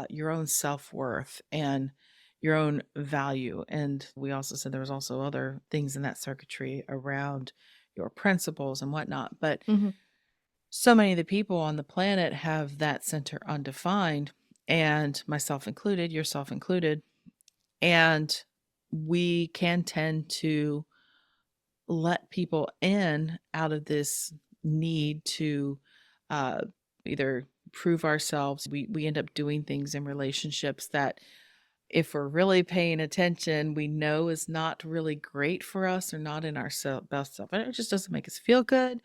your own self-worth and your own value. And we also said there was also other things in that circuitry around your principles and whatnot. But so many of the people on the planet have that center undefined, and myself included, yourself included. And we can tend to let people in out of this need to uh, either prove ourselves. We end up doing things in relationships that, if we're really paying attention, we know is not really great for us, or not in our best self. And it just doesn't make us feel good.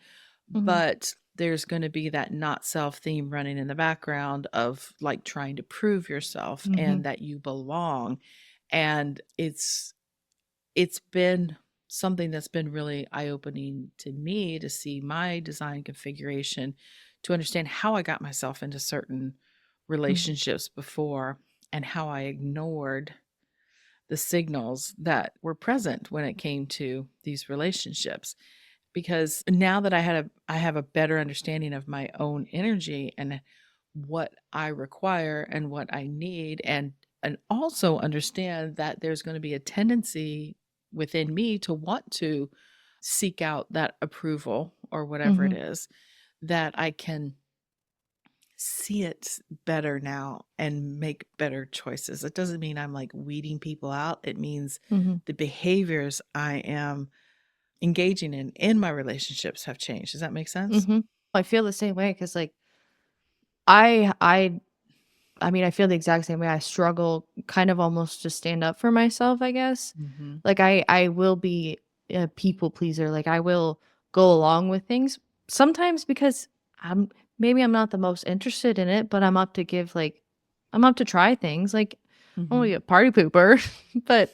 But there's going to be that not self theme running in the background of like trying to prove yourself and that you belong. And it's been something that's been really eye-opening to me, to see my design configuration, to understand how I got myself into certain relationships before, and how I ignored the signals that were present when it came to these relationships. Because now that I have a better understanding of my own energy and what I require and what I need, and also understand that there's going to be a tendency within me to want to seek out that approval or whatever it Mhm. is, that I can see it better now and make better choices. It doesn't mean I'm like weeding people out. It means Mhm. the behaviors I am engaging in my relationships have changed. Does that make sense? Mhm. I feel the same way because, like, I I mean, I feel the exact same way. I struggle kind of almost to stand up for myself, I guess. Mhm. Like, I will be a people pleaser. Like, I will go along with things sometimes because I'm not the most interested in it, but I'm up to try things. Like, I'm only Mhm. a party pooper, but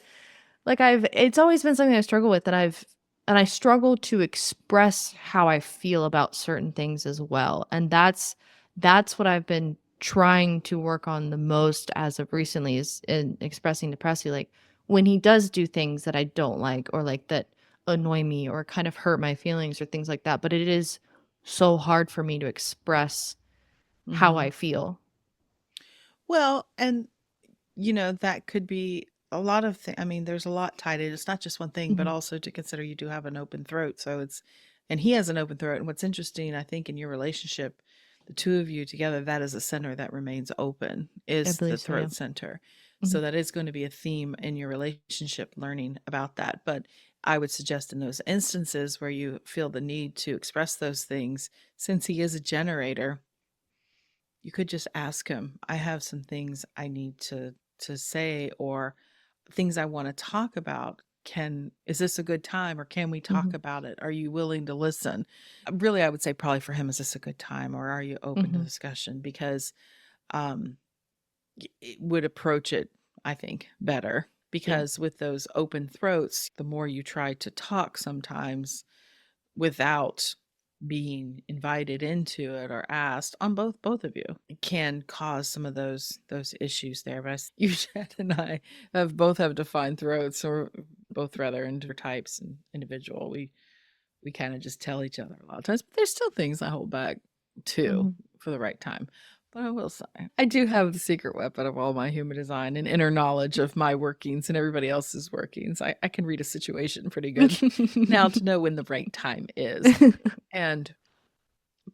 like it's always been something I struggle with, and I struggle to express how I feel about certain things as well. And that's what I've been trying to work on the most as of recently, is in expressing to Pressy, like when he does do things that I don't like, or like that annoy me or kind of hurt my feelings or things like that. But it is so hard for me to express how Mhm. I feel. Well, and that could be a lot of things. I mean, there's a lot tied in. It's not just one thing, but Mhm. also to consider you do have an open throat. So and he has an open throat. And what's interesting, I think, in your relationship, the two of you together, that is a center that remains open, I is the believe so, yeah. throat center. So Mhm. that is going to be a theme in your relationship, learning about that. But I would suggest in those instances where you feel the need to express those things, since he is a generator, you could just ask him, I have some things I need to say, or things I want to talk about. Is this a good time, or can we talk Mhm. about it? Are you willing to listen? Really, I would say probably for him, is this a good time, or are you open to Mhm. discussion? Because um it would approach it, I think, better, Yeah. because with those open throats, the more you try to talk sometimes without being invited into it or asked on both of you, it can cause some of those issues there. But you, Chad, and I have defined throats, or both rather types and individual. We kind of just tell each other a lot of times, but there's still things I hold back too Mhm. for the right time. But I will say, I do have the secret weapon of all my human design and inner knowledge of my workings and everybody else's workings. I can read a situation pretty good now to know when the right time is. And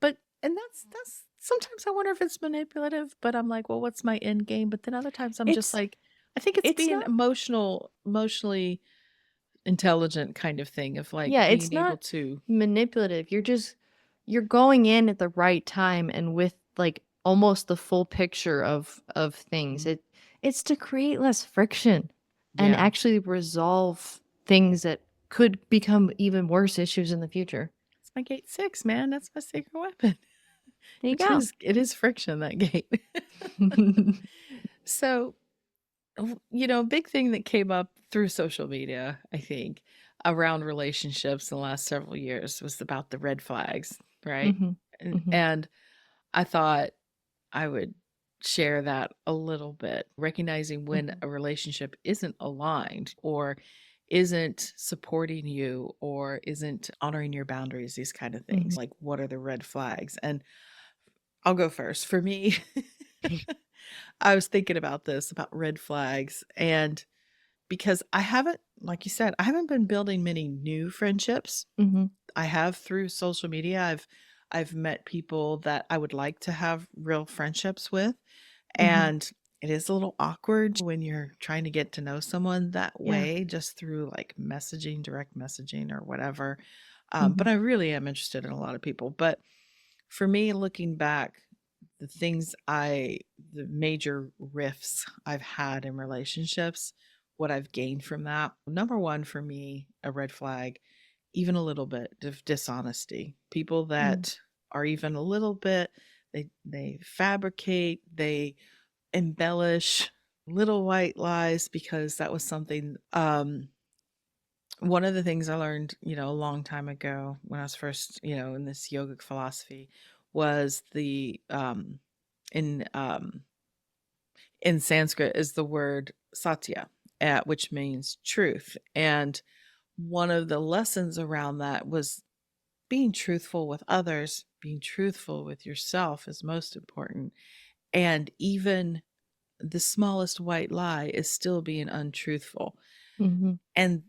that's sometimes I wonder if it's manipulative, but I'm like, well, what's my end game? But then other times I'm just It's like, I think it's it's being not emotionally intelligent kind of thing, of like yeah, it's being able not to. manipulative. You're going in at the right time and with like almost the full picture of things. Mhm. It's to create less friction and Yeah. actually resolve things that could become even worse issues in the future. It's my gate 6, man. That's my secret weapon. There you Which go. it is friction, that gate. So, a big thing that came up through social media, I think, around relationships in the last several years was about the red flags, right? Mhm. Mhm. And I thought I would share that a little bit, recognizing when Mhm. a relationship isn't aligned, or isn't supporting you, or isn't honoring your boundaries, these kind of things. Mhm. Like, what are the red flags? And I'll go first. For me, I was thinking about this, about red flags. And because I haven't, like you said, I haven't been building many new friendships. Mhm. I have through social media. I've met people that I would like to have real friendships with. Mhm. And it is a little awkward when you're trying to get to know someone that Yeah. way, just through like messaging, direct messaging, or whatever. But Mhm. I really am interested in a lot of people. But for me, looking back, the things the major rifts I've had in relationships, what I've gained from that. Number one for me, a red flag, even a little bit of dishonesty. People Mm. that are even a little bit, they fabricate, they embellish little white lies, because that was something one of the things I learned, a long time ago when I was first, in this yogic philosophy, was the in in Sanskrit is the word satya, which means truth. And one of the lessons around that was being truthful with others, being truthful with yourself is most important. And even the smallest white lie is still being untruthful. Mm-hmm. And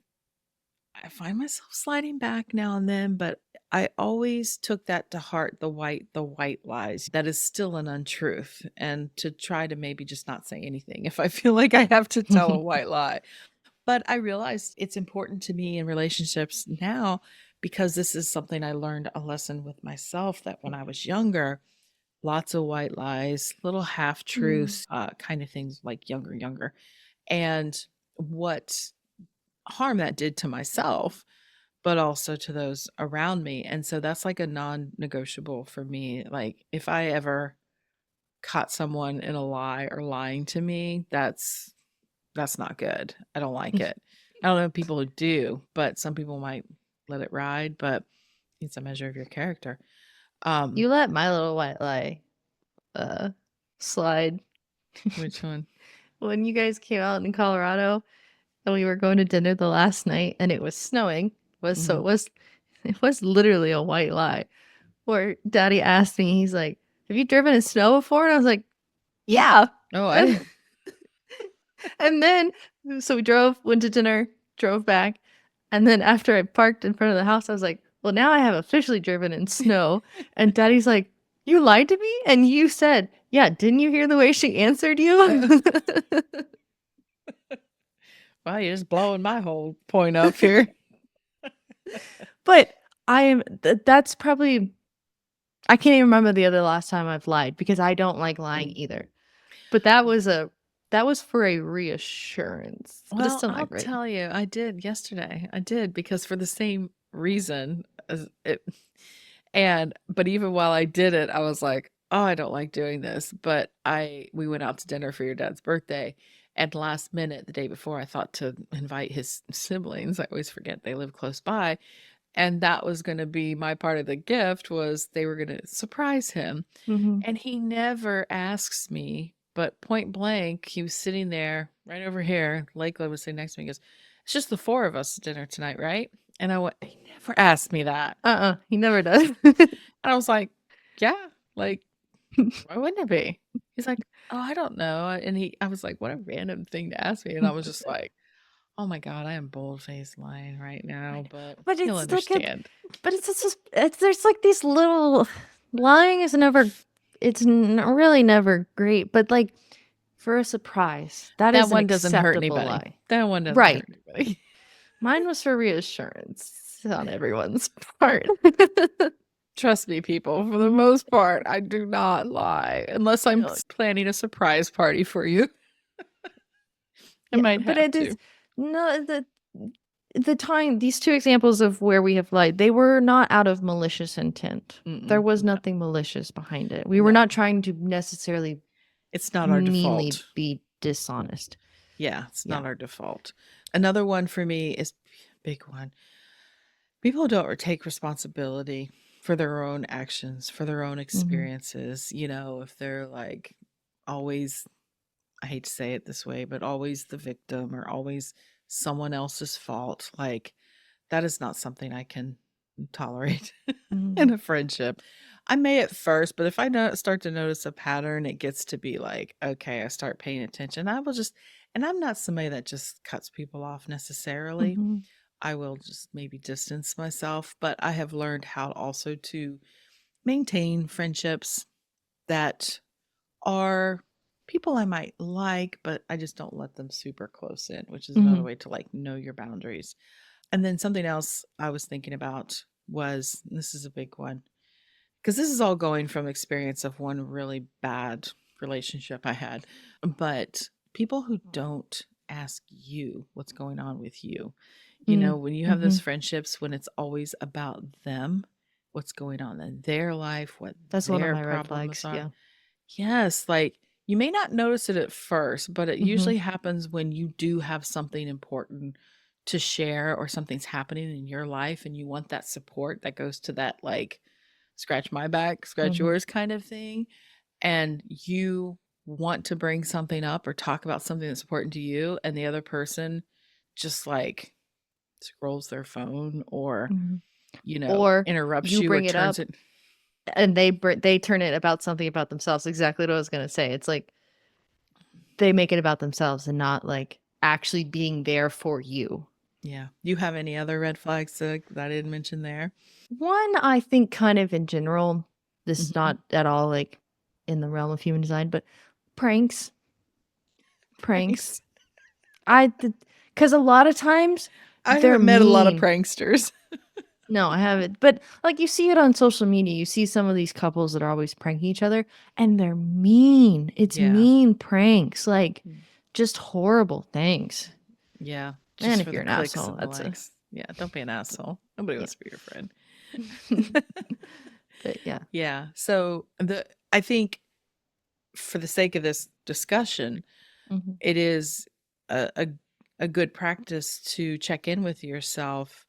I find myself sliding back now and then, but I always took that to heart, the white lies. That is still an untruth. And to try to maybe just not say anything if I feel like I have to tell a white lie. But I realized it's important to me in relationships now because this is something I learned a lesson with myself that when I was younger, lots of white lies, little half truths, kind of things like younger. And what harm that did to myself, but also to those around me. And so that's like a non-negotiable for me. Like if I ever caught someone in a lie or lying to me, that's not good. I don't like it. I don't know people who do, but some people might let it ride, but it's a measure of your character. You let my little white lie slide. Which one? When you guys came out in Colorado and we were going to dinner the last night and it was snowing, so it was literally a white lie. Where Daddy asked me, he's like, "Have you driven in snow before?" And I was like, "Yeah." Oh, I didn't. And then so we went to dinner, drove back, and then after I parked in front of the house, I was like, "Well, now I have officially driven in snow." And Daddy's like, "You lied to me?" And you said, "Yeah, didn't you hear the way she answered you?" Well, you're just blowing my whole point up here. But that's probably, I can't even remember the other last time I've lied because I don't like lying either. But that was for a reassurance. But it's Well, still not I'll great. tell you, I did yesterday. I did because for the same reason as it. But even while I did it, I was like, oh, I don't like doing this. But we went out to dinner for your dad's birthday. And last minute, the day before, I thought to invite his siblings. I always forget they live close by. And that was going to be my part of the gift, was they were going to surprise him. Mm-hmm. And he never asks me, but point blank, he was sitting there right over here. Lakeland was sitting next to me. He goes, "It's just the four of us at dinner tonight, right?" And I went, he never asked me that. He never does. And I was like, yeah, like, why wouldn't it be? He's like, "Oh, I don't know." And I was like, what a random thing to ask me. And I was just like, oh my God, I am bold-faced lying right now, but you'll it's like understand. but it's just there's like these little, lying is never, really never great, but like for a surprise, that is an one doesn't hurt acceptable anybody. lie. That one doesn't Right. hurt anybody. Mine was for reassurance on everyone's part. Trust me, people, for the most part, I do not lie unless I'm planning a surprise party for you. I might have but it to. is no the time, these two examples of where we have lied, they were not out of malicious intent. There was nothing malicious behind it. We were not trying to necessarily, it's not our meanly default. be dishonest. Yeah, it's not our default. Another one for me is big one. People don't take responsibility for their own actions, for their own experiences. You know, if they're like always, I hate to say it this way, but always the victim or always someone else's fault. Like, that is not something I can tolerate in a friendship. I may at first, but if I start to notice a pattern, it gets to be like, okay, I start paying attention. I will just, and I'm not somebody that just cuts people off necessarily. I will just maybe distance myself, but I have learned how also to maintain friendships that are people I might like, but I just don't let them super close in, which is another way to like know your boundaries. And then something else I was thinking about was, this is a big one, because this is all going from experience of one really bad relationship I had, but people who don't ask you what's going on with you. You know, when you have those friendships, when it's always about them, what's going on in their life, what That's one of their my red problems flags. are. Yeah. Yes, like you may not notice it at first, but it usually happens when you do have something important to share or something's happening in your life and you want that support that goes to that like scratch my back, scratch yours kind of thing. And you want to bring something up or talk about something that's important to you, and the other person just like scrolls their phone or Or interrupts you you or bring it turns up it. and they turn it about something about themselves. Exactly what I was going to say. It's like they make it about themselves and not like actually being there for you. Yeah. You have any other red flags that I didn't mention there? One, I think kind of in general, this is Mm-hmm. not at all like in the realm of human design, but pranks. Pranks. Thanks. Because a lot of times I they're haven't met a lot of mean. pranksters. No, I haven't. But like you see it on social media, you see some of these couples that are always pranking each other and they're mean. It's Yeah. mean pranks, like just horrible things. Yeah. And Just if for you're the an clicks asshole, and the that's a likes. Yeah. Don't be an asshole. Nobody yeah. wants to be your friend. But yeah. Yeah. So I think for the sake of this discussion, Mhm. it is a good practice to check in with yourself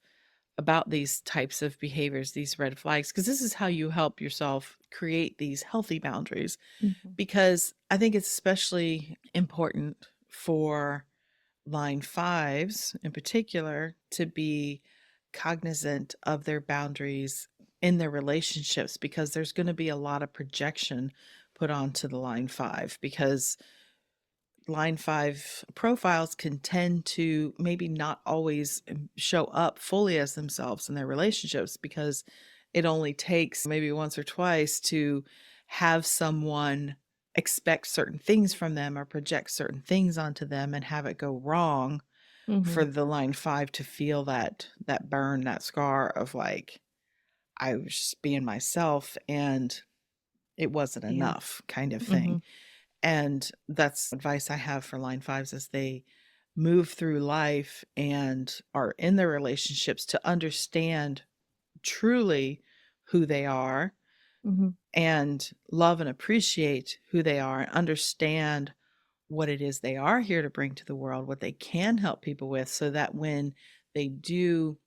about these types of behaviors, these red flags, because this is how you help yourself create these healthy boundaries. Mhm. Because I think it's especially important for line fives in particular to be cognizant of their boundaries in their relationships, because there's going to be a lot of projection put onto the line five, because line five profiles can tend to maybe not always show up fully as themselves in their relationships, because it only takes maybe once or twice to have someone expect certain things from them or project certain things onto them and have it go wrong for Mhm. the line five to feel that burn, that scar of like, I was just being myself and it wasn't Yeah. enough kind of thing. Mhm. And that's advice I have for line fives as they move through life and are in their relationships, to understand truly who they are Mhm. and love and appreciate who they are and understand what it is they are here to bring to the world, what they can help people with, so that when they do,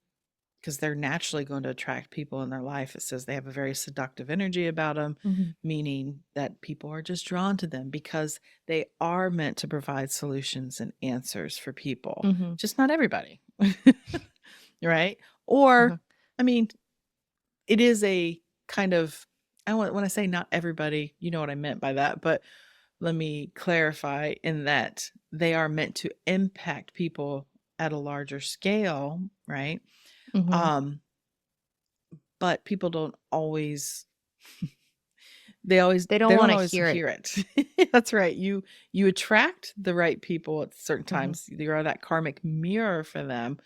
because they're naturally going to attract people in their life. It says they have a very seductive energy about them, Mhm. meaning that people are just drawn to them because they are meant to provide solutions and answers for people, Mhm. just not everybody. Right? Or, Uh-huh. I mean, it is a kind of, when I say not everybody, you know what I meant by that, but let me clarify in that they are meant to impact people at a larger scale, right? Mhm. Um, but people don't always they always They don't they don't want to always hear it. hear it. That's right. You attract the right people at certain Mhm. times. You are that karmic mirror for them,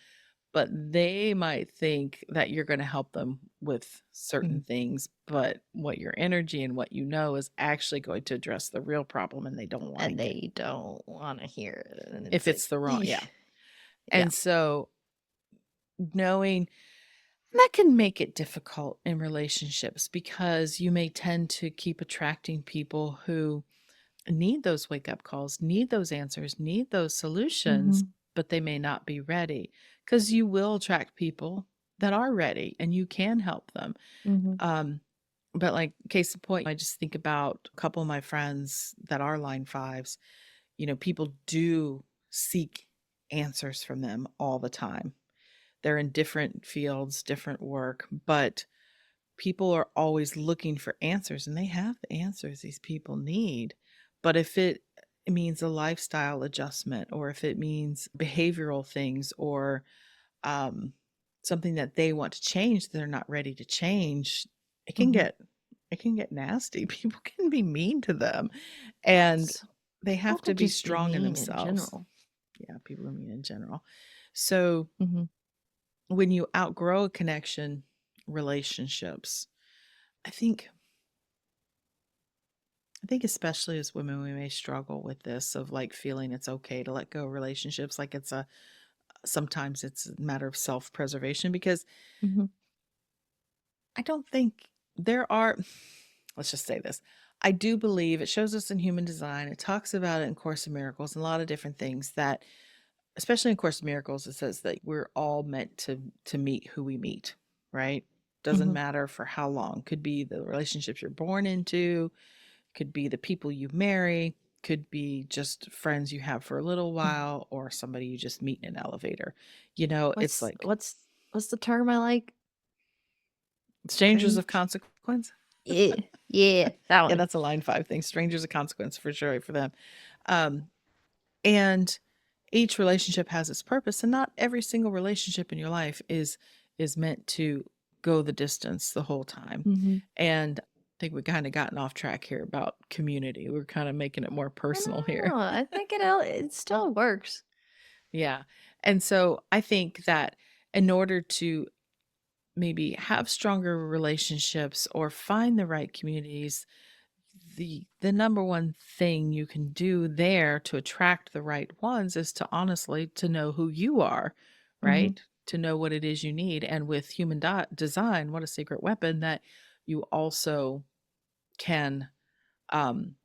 but they might think that you're going to help them with certain Mhm. things, but what your energy and what you know is actually going to address the real problem, and they don't And like it they don't want to hear it. And if it's like, it's the wrong, eesh. yeah. Yeah. And so knowing that can make it difficult in relationships, because you may tend to keep attracting people who need those wake up calls, need those answers, need those solutions, Mhm. but they may not be ready, because you will attract people that are ready and you can help them. Mhm. Um, but like case in point, I just think about a couple of my friends that are line fives. People do seek answers from them all the time. They're in different fields, different work, but people are always looking for answers, and they have the answers these people need. But if it means a lifestyle adjustment, or if it means behavioral things, or um, something that they want to change, they're not ready to change, it can Mhm. get it can get nasty. People can be mean to them, and So they people have to could be just be strong in mean in themselves. general. Yeah, people are mean in general. So Mhm. when you outgrow a connection, relationships, I think I think especially as women, we may struggle with this of like feeling it's okay to let go of relationships. Like sometimes it's a matter of self-preservation, because Mhm. I don't think there are, let's just say this. I do believe it shows us in human design. It talks about it in Course in Miracles and a lot of different things that, especially in Course in Miracles, it says that we're all meant to meet who we meet, right? Doesn't Mhm. matter for how long. Could be the relationships you're born into, could be the people you marry, could be just friends you have for a little Mhm. while, or somebody you just meet in an elevator. It's What's like, what's what's the term I like? Strangers of consequence. Yeah, that Yeah, one. that's a line 5 thing. Strangers of consequence for sure for them. And each relationship has its purpose, and not every single relationship in your life is meant to go the distance the whole time. Mm-hmm. And I think we kind of gotten off track here about community. We're kind of making it more personal here. I think it still works. Yeah. And so I think that in order to maybe have stronger relationships or find the right communities, the number one thing you can do there to attract the right ones is to honestly to know who you are, Mm-hmm. right? To know what it is you need. And with human design, what a secret weapon that you also can um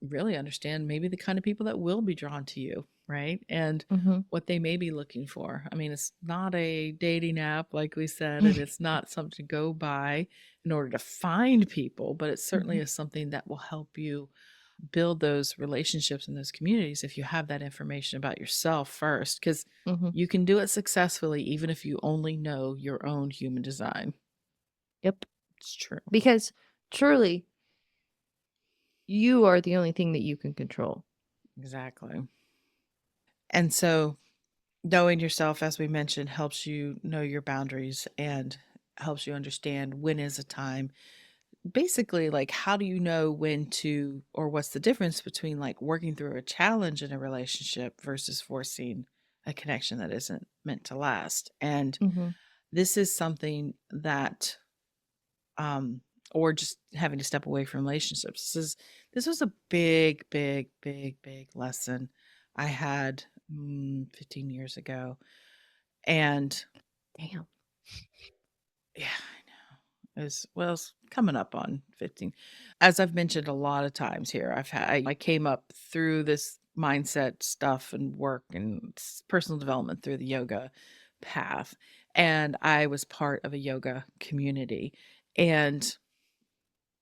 really understand maybe the kind of people that will be drawn to you, right? And Mm-hmm. what they may be looking for. I mean, it's not a dating app, like we said, and it's not something to go by in order to find people, but it certainly Mm-hmm. is something that will help you build those relationships in those communities if you have that information about yourself first, because Mm-hmm. you can do it successfully even if you only know your own human design. Yep. It's true. Because truly, you are the only thing that you can control. Exactly. And so knowing yourself, as we mentioned, helps you know your boundaries and helps you understand when is a time. Basically, like, how do you know when to, or what's the difference between like working through a challenge in a relationship versus forcing a connection that isn't meant to last? And Mm-hmm. this is something that, or just having to step away from relationships. This was a big, big, big, big lesson I had 15 years ago. And Damn. yeah, I know. It's coming up on 15. As I've mentioned a lot of times here, I came up through this mindset stuff and work and personal development through the yoga path. And I was part of a yoga community. And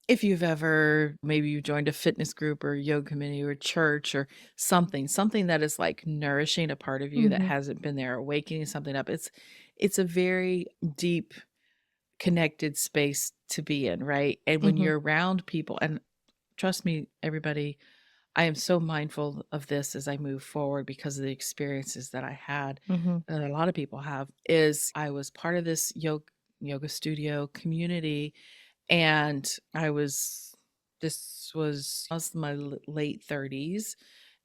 if you've ever, maybe you joined a fitness group or yoga community or church or something that is like nourishing a part of you that Mm-hmm. hasn't been there, awakening something up. It's a very deep connected space to be in, right? And when Mm-hmm. you're around people, and trust me, everybody, I am so mindful of this as I move forward because of the experiences that I had, Mm-hmm. and a lot of people have, is I was part of this yoga studio community, and I was my late 30s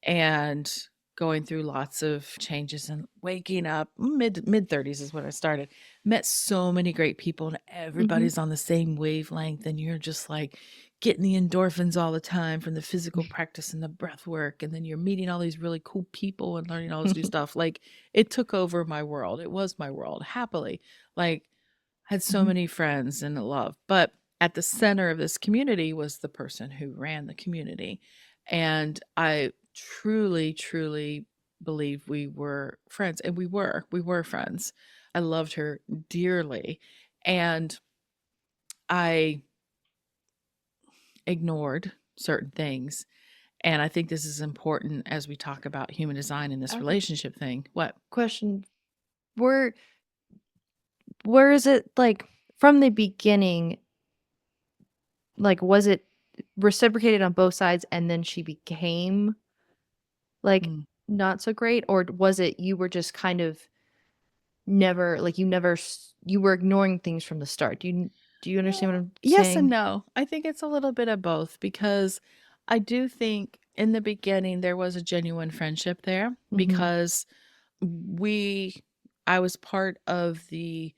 and going through lots of changes and waking up mid 30s is when I started. Met so many great people and Mm-hmm. everybody's on the same wavelength, and you're just like getting the endorphins all the time from the physical practice and the breath work, and then you're meeting all these really cool people and learning all this new stuff. Like, it took over my world. It was my world, happily. Like, had so Mm-hmm. many friends and love. But at the center of this community was the person who ran the community. And I truly, truly believe we were friends. And we were friends. I loved her dearly. And I ignored certain things. And I think this is important as we talk about human design in this Okay. relationship thing. What? Question. Where is it, like, from the beginning, like, was it reciprocated on both sides and then she became, like, Mm. not so great? Or was it you were just kind of never, like, you were ignoring things from the start? Do you understand what I'm Yes and saying? no. I think it's a little bit of both, because I do think in the beginning there was a genuine friendship there, Mhm. because we I was part of the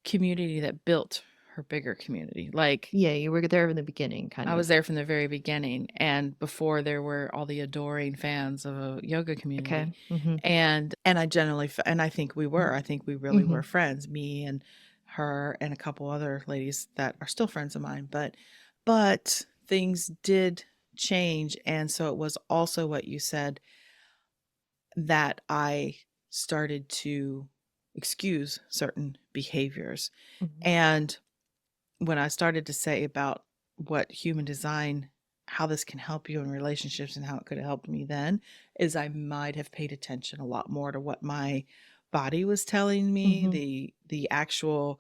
community that built her bigger community. Like, Yeah, you were there in the beginning, kind I of. was there from the very beginning, and before there were all the adoring fans of a yoga community. Okay. Mhm. And I generally and I think we were. I think we really were Mhm. friends, me and her and a couple other ladies that are still friends of mine, but things did change, and so it was also what you said, that I started to excuse certain behaviors. Mhm. And when I started to say about what human design, how this can help you in relationships and how it could have helped me then, is I might have paid attention a lot more to what my body was telling me, Mhm. the actual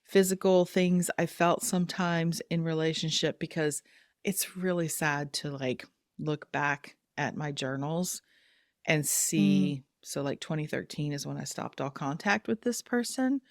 physical things I felt sometimes in relationship, because it's really sad to like look back at my journals and Mm, see. So like 2013 is when I stopped all contact with this person.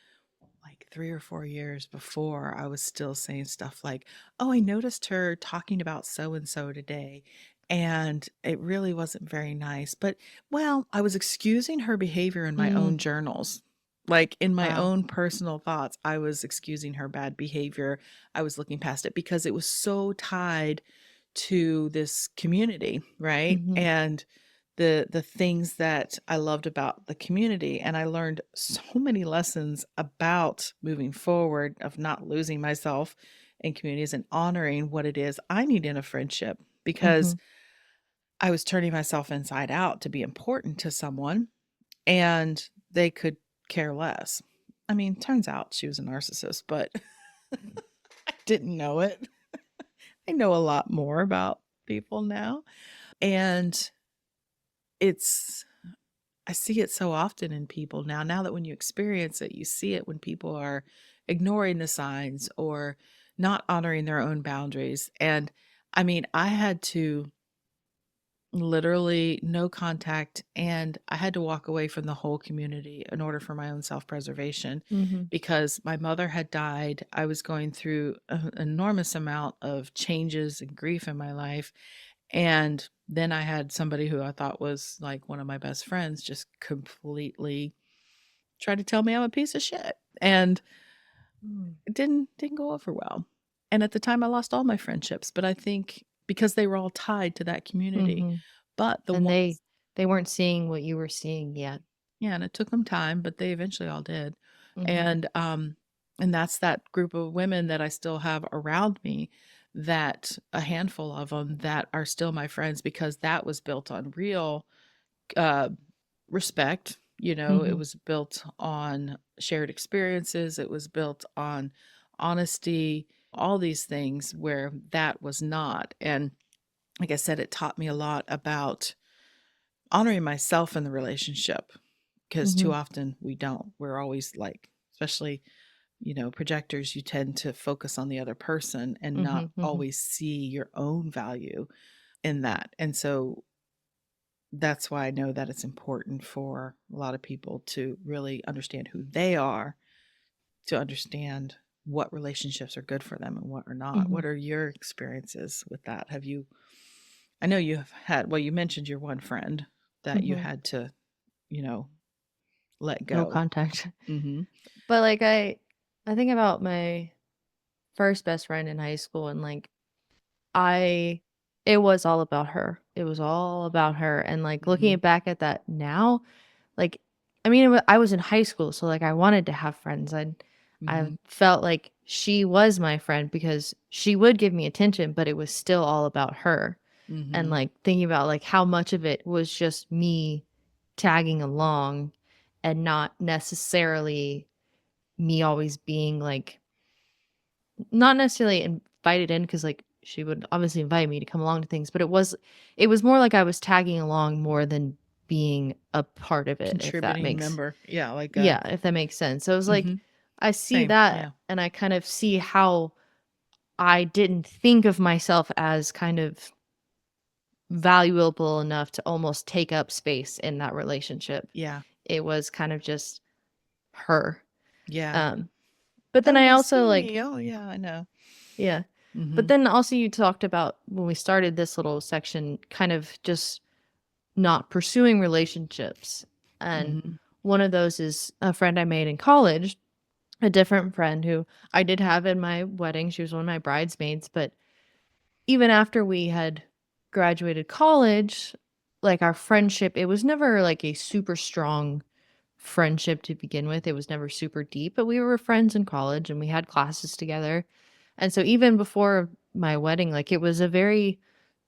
Like 3 or 4 years before, I was still saying stuff like, oh, I noticed her talking about so and so today, and it really wasn't very nice. But, well, I was excusing her behavior in my mm, own journals. Like in my wow. own personal thoughts, I was excusing her bad behavior. I was looking past it because it was so tied to this community, right? Mm-hmm, And the things that I loved about the community, and I learned so many lessons about moving forward, of not losing myself in communities and honoring what it is I need in a friendship, mm-hmm, because I was turning myself inside out to be important to someone, and they could care less. I mean, turns out she was a narcissist, but I didn't know it. I know a lot more about people now. And it's I see it so often in people now. Now that when you experience it, you see it when people are ignoring the signs or not honoring their own boundaries. And I mean, I had to literally no contact, and I had to walk away from the whole community in order for my own self-preservation, mm-hmm, because my mother had died. I was going through an enormous amount of changes and grief in my life, and then I had somebody who I thought was like one of my best friends just completely try to tell me I'm a piece of shit. And it didn't go over well. And at the time I lost all my friendships, but I think because they were all tied to that community. mm-hmm. But the And ones, they weren't seeing what you were seeing yet. yeah, and it took them time, but they eventually all did. Mm-hmm, And that's that group of women that I still have around me, that a handful of them that are still my friends, because that was built on real uh, respect. You know, it mm-hmm, was built on shared experiences, it was built on honesty, all these things where that was not. And like I said, it taught me a lot about honoring myself in the relationship, because mm-hmm, too often we don't. We're always like, especially, projectors, you tend to focus on the other person and mm-hmm, not mm-hmm, always see your own value in that. And so that's why I know that it's important for a lot of people to really understand who they are, to understand what relationships are good for them and what are not. mm-hmm. What are your experiences with that? I know you have had, well, you mentioned your one friend that you Mm-hmm. had to, you know, let No go. contact. Mm-hmm. But like I think about my first best friend in high school, and like I it was all about her. It was all about her, and like Mm-hmm. looking back at that now, like I mean I was in high school, so like I wanted to have friends. I Mm-hmm. felt like she was my friend because she would give me attention, but it was still all about her. And Mm-hmm. like thinking about like how much of it was just me tagging along and not necessarily me always being like not necessarily invited in, because like she would obviously invite me to come along to things, but it was more like I was tagging along more than being a part of it, if that Contributing makes member. Yeah, like yeah, if that makes sense. So it was like mm-hmm. I see Same. that Yeah. and I kind of see how I didn't think of myself as kind of valuable enough to almost take up space in that relationship. Yeah. It was kind of just her. Yeah. Um, but then Oh, I you also see like, me. Oh, yeah, I know. yeah. But Mm-hmm. then also you talked about when we started this little section, kind of just not pursuing relationships. And Mm-hmm. one of those is a friend I made in college, a different friend who I did have in my wedding. She was one of my bridesmaids, but even after we had graduated college, like our friendship, it was never like a super strong friendship to begin with. It was never super deep, but we were friends in college and we had classes together. And so even before my wedding, like it was a very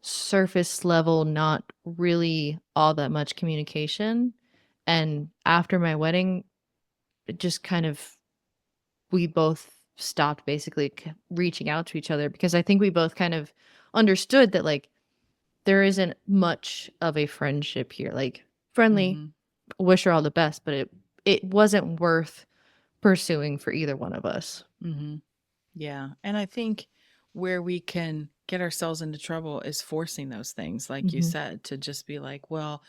surface level, not really all that much communication. And after my wedding, it just kind of we both stopped basically reaching out to each other, because I think we both kind of understood that like there isn't much of a friendship here. Like friendly, Mm-hmm. wish her all the best, but it wasn't worth pursuing for either one of us. Mm-hmm. Yeah. And I think where we can get ourselves into trouble is forcing those things, like you Mm-hmm. said, to just be like, well,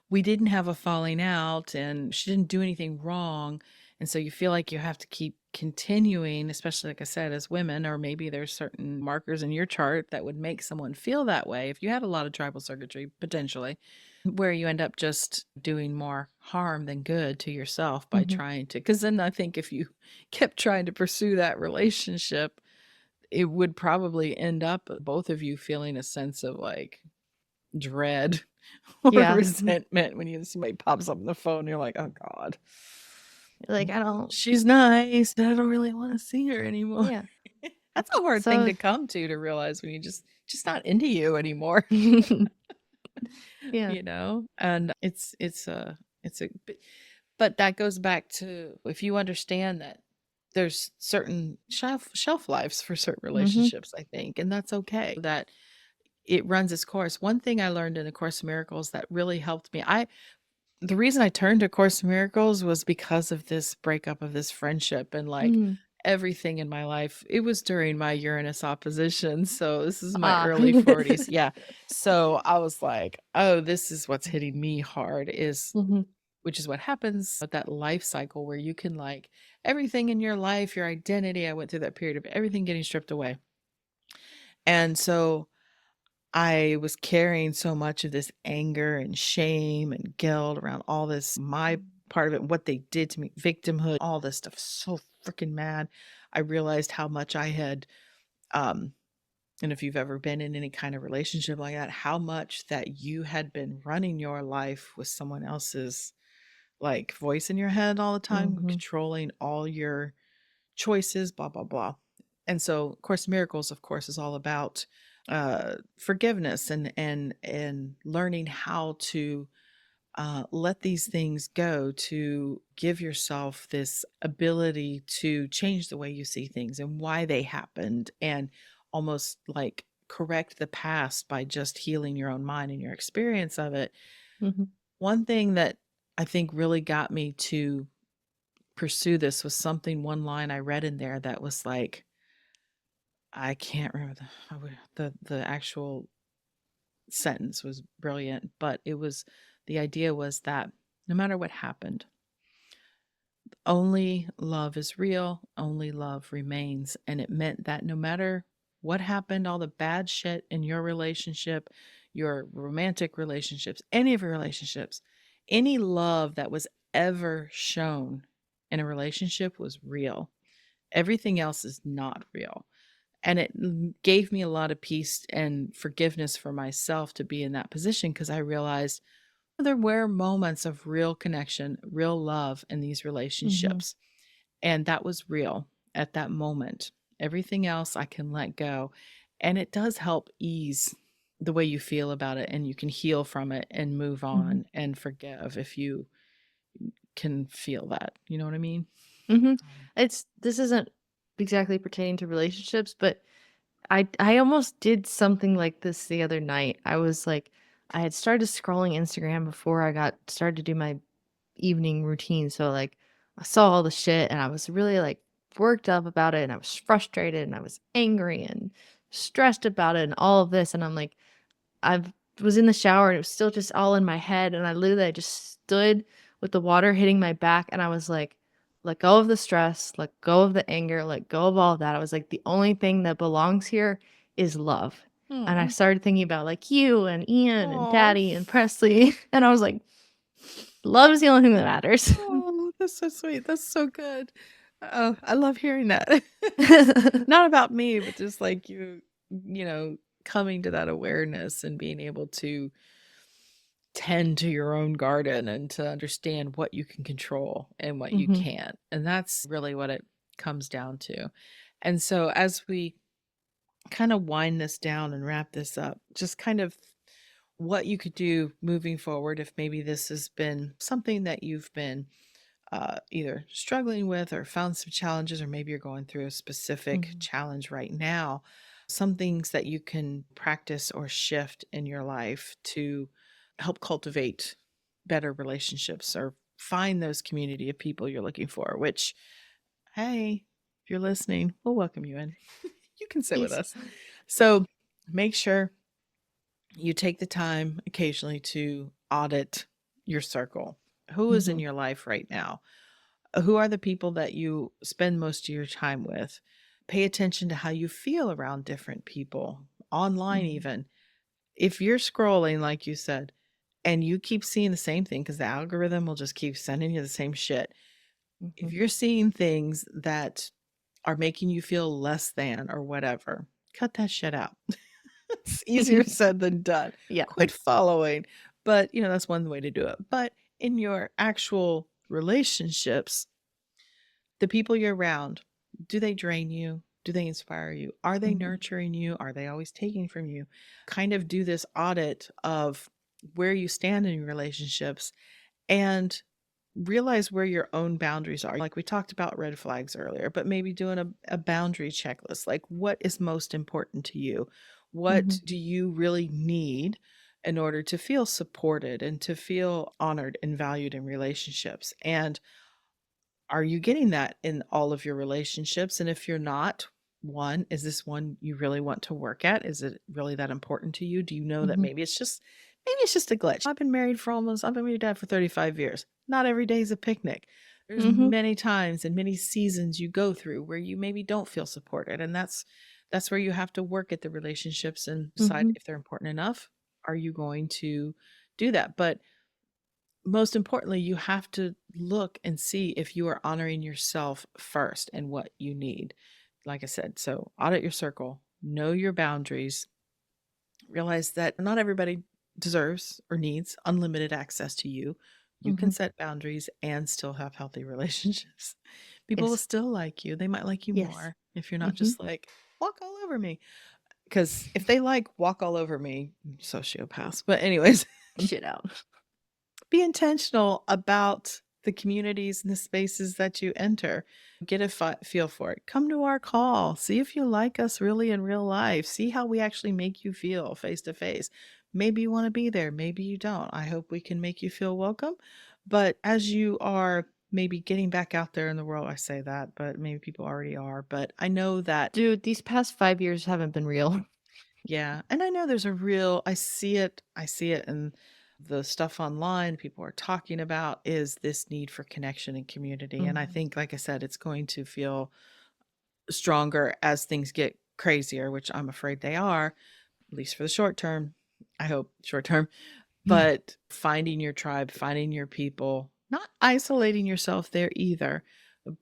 we didn't have a falling out and she didn't do anything wrong. And so you feel like you have to keep continuing, especially like I said, as women, or maybe there's certain markers in your chart that would make someone feel that way. If you had a lot of tribal circuitry, potentially, where you end up just doing more harm than good to yourself by Mm-hmm. trying to, because then I think if you kept trying to pursue that relationship, it would probably end up both of you feeling a sense of like dread or Yeah. resentment when somebody pops up on the phone. You're like, oh God, Like, I don't, she's nice, but I don't really want to see her anymore. yeah. That's a hard thing So, to come to realize when you just not into you anymore. yeah. And it's a but that goes back to, if you understand that there's certain shelf lives for certain Mm-hmm. relationships, I think, and that's okay, that it runs its course. One thing I learned in A Course in Miracles that really helped me, the reason I turned to Course in Miracles was because of this breakup of this friendship, and like Mm. everything in my life. It was during my Uranus opposition. So this is my Ah. early 40s. Yeah. So I was like, oh, this is what's hitting me hard, Mm-hmm. which is what happens with that life cycle where you can, like, everything in your life, your identity. I went through that period of everything getting stripped away. And so I was carrying so much of this anger and shame and guilt around all this, my part of it, what they did to me, victimhood, all this stuff. So freaking mad. I realized how much I had, um, and if you've ever been in any kind of relationship like that, how much that you had been running your life with someone else's like voice in your head all the time, Mm-hmm. controlling all your choices, blah, blah, blah. And so Course in Miracles, of course, is all about forgiveness and learning how to let these things go, to give yourself this ability to change the way you see things and why they happened, and almost like correct the past by just healing your own mind and your experience of it. Mm-hmm. One thing that I think really got me to pursue this was one line I read in there that was like, I can't remember the actual sentence was brilliant, but the idea was that no matter what happened, only love is real, only love remains. And it meant that no matter what happened, all the bad shit in your relationship, your romantic relationships, any of your relationships, any love that was ever shown in a relationship was real. Everything else is not real. And it gave me a lot of peace and forgiveness for myself to be in that position, because I realized there were moments of real connection, real love in these Mm-hmm. relationships. And that was real at that moment. Everything else I can let go. And it does help ease the way you feel about it, and you can heal from it and move Mm-hmm. on and forgive if you can feel that. You know what I mean? Mm-hmm. This isn't exactly pertaining to relationships, but I almost did something like this the other night. I was like, I had started scrolling Instagram before I got started to do my evening routine. So like I saw all the shit and I was really like worked up about it and I was frustrated and I was angry and stressed about it and all of this. And I'm like, I was in the shower and it was still just all in my head. And I just stood with the water hitting my back and I was like, let go of the stress, let go of the anger, let go of all of that. I was like, the only thing that belongs here is love. And I Oh, started thinking about like you and Ian and oh, Daddy and Presley. And I was like, love is the only thing that matters. oh, that's so sweet. That's so good. Oh, I love hearing that. Not about me, but just like coming to that awareness and being able to tend to your own garden and to understand what you can control and what you Hmm. can't. And that's really what it comes down to. And so as we kind of wind this down and wrap this up, just kind of what you could do moving forward, if maybe this has been something that you've been either struggling with or found some challenges, or maybe you're going through a specific Hmm. challenge right now, some things that you can practice or shift in your life to help cultivate better relationships or find those community of people you're looking for, which hey, if you're listening, we'll welcome you in. You can sit with Yes. us. So make sure you take the time occasionally to audit your circle. Who is in Mhm. your life right now? Who are the people that you spend most of your time with? Pay attention to how you feel around different people, online Mhm. even. If you're scrolling, like you said, and you keep seeing the same thing because the algorithm will just keep sending you the same shit. If Mhm. you're seeing things that are making you feel less than or whatever, cut that shit out. It's easier said than done. Yeah. Quit following. But, that's one way to do it. But in your actual relationships, the people you're around, do they drain you? Do they inspire you? Are they Mhm. nurturing you? Are they always taking from you? Kind of do this audit of where you stand in your relationships and realize where your own boundaries are. Like we talked about red flags earlier, but maybe doing a boundary checklist. Like, what is most important to you? What Mhm. do you really need in order to feel supported and to feel honored and valued in relationships? And are you getting that in all of your relationships? And if you're not, one, is this one you really want to work at? Is it really that important to you? Do you know that Mhm. maybe it's just a glitch? I've been married dad for 35 years. Not every day is a picnic. There's Mhm. many times and many seasons you go through where you maybe don't feel supported. And that's where you have to work at the relationships and decide Mhm. if they're important enough. Are you going to do that? But most importantly, you have to look and see if you are honoring yourself first and what you need. Like I said, so audit your circle, know your boundaries, realize that not everybody deserves or needs unlimited access to you. You can Mhm. set boundaries and still have healthy relationships. People will Yes. still like you. They might like you Yes. more if you're not Mhm. just like, walk all over me. Because if they like walk all over me, sociopaths. But, anyways, Shit out. be intentional about the communities and the spaces that you enter. Get a feel for it. Come to our call. See if you like us really in real life. See how we actually make you feel face to face. Maybe you want to be there. Maybe you don't. I hope we can make you feel welcome. But as you are maybe getting back out there in the world, I say that, but maybe people already are. But I know that Dude, these past 5 years haven't been real. yeah, and I know there's I see it in the stuff online people are talking about is this need for connection and community. And I Mhm. think, like I said, it's going to feel stronger as things get crazier, which I'm afraid they are, at least for the short term. I hope short term, but finding your tribe, finding your people, not isolating yourself there either,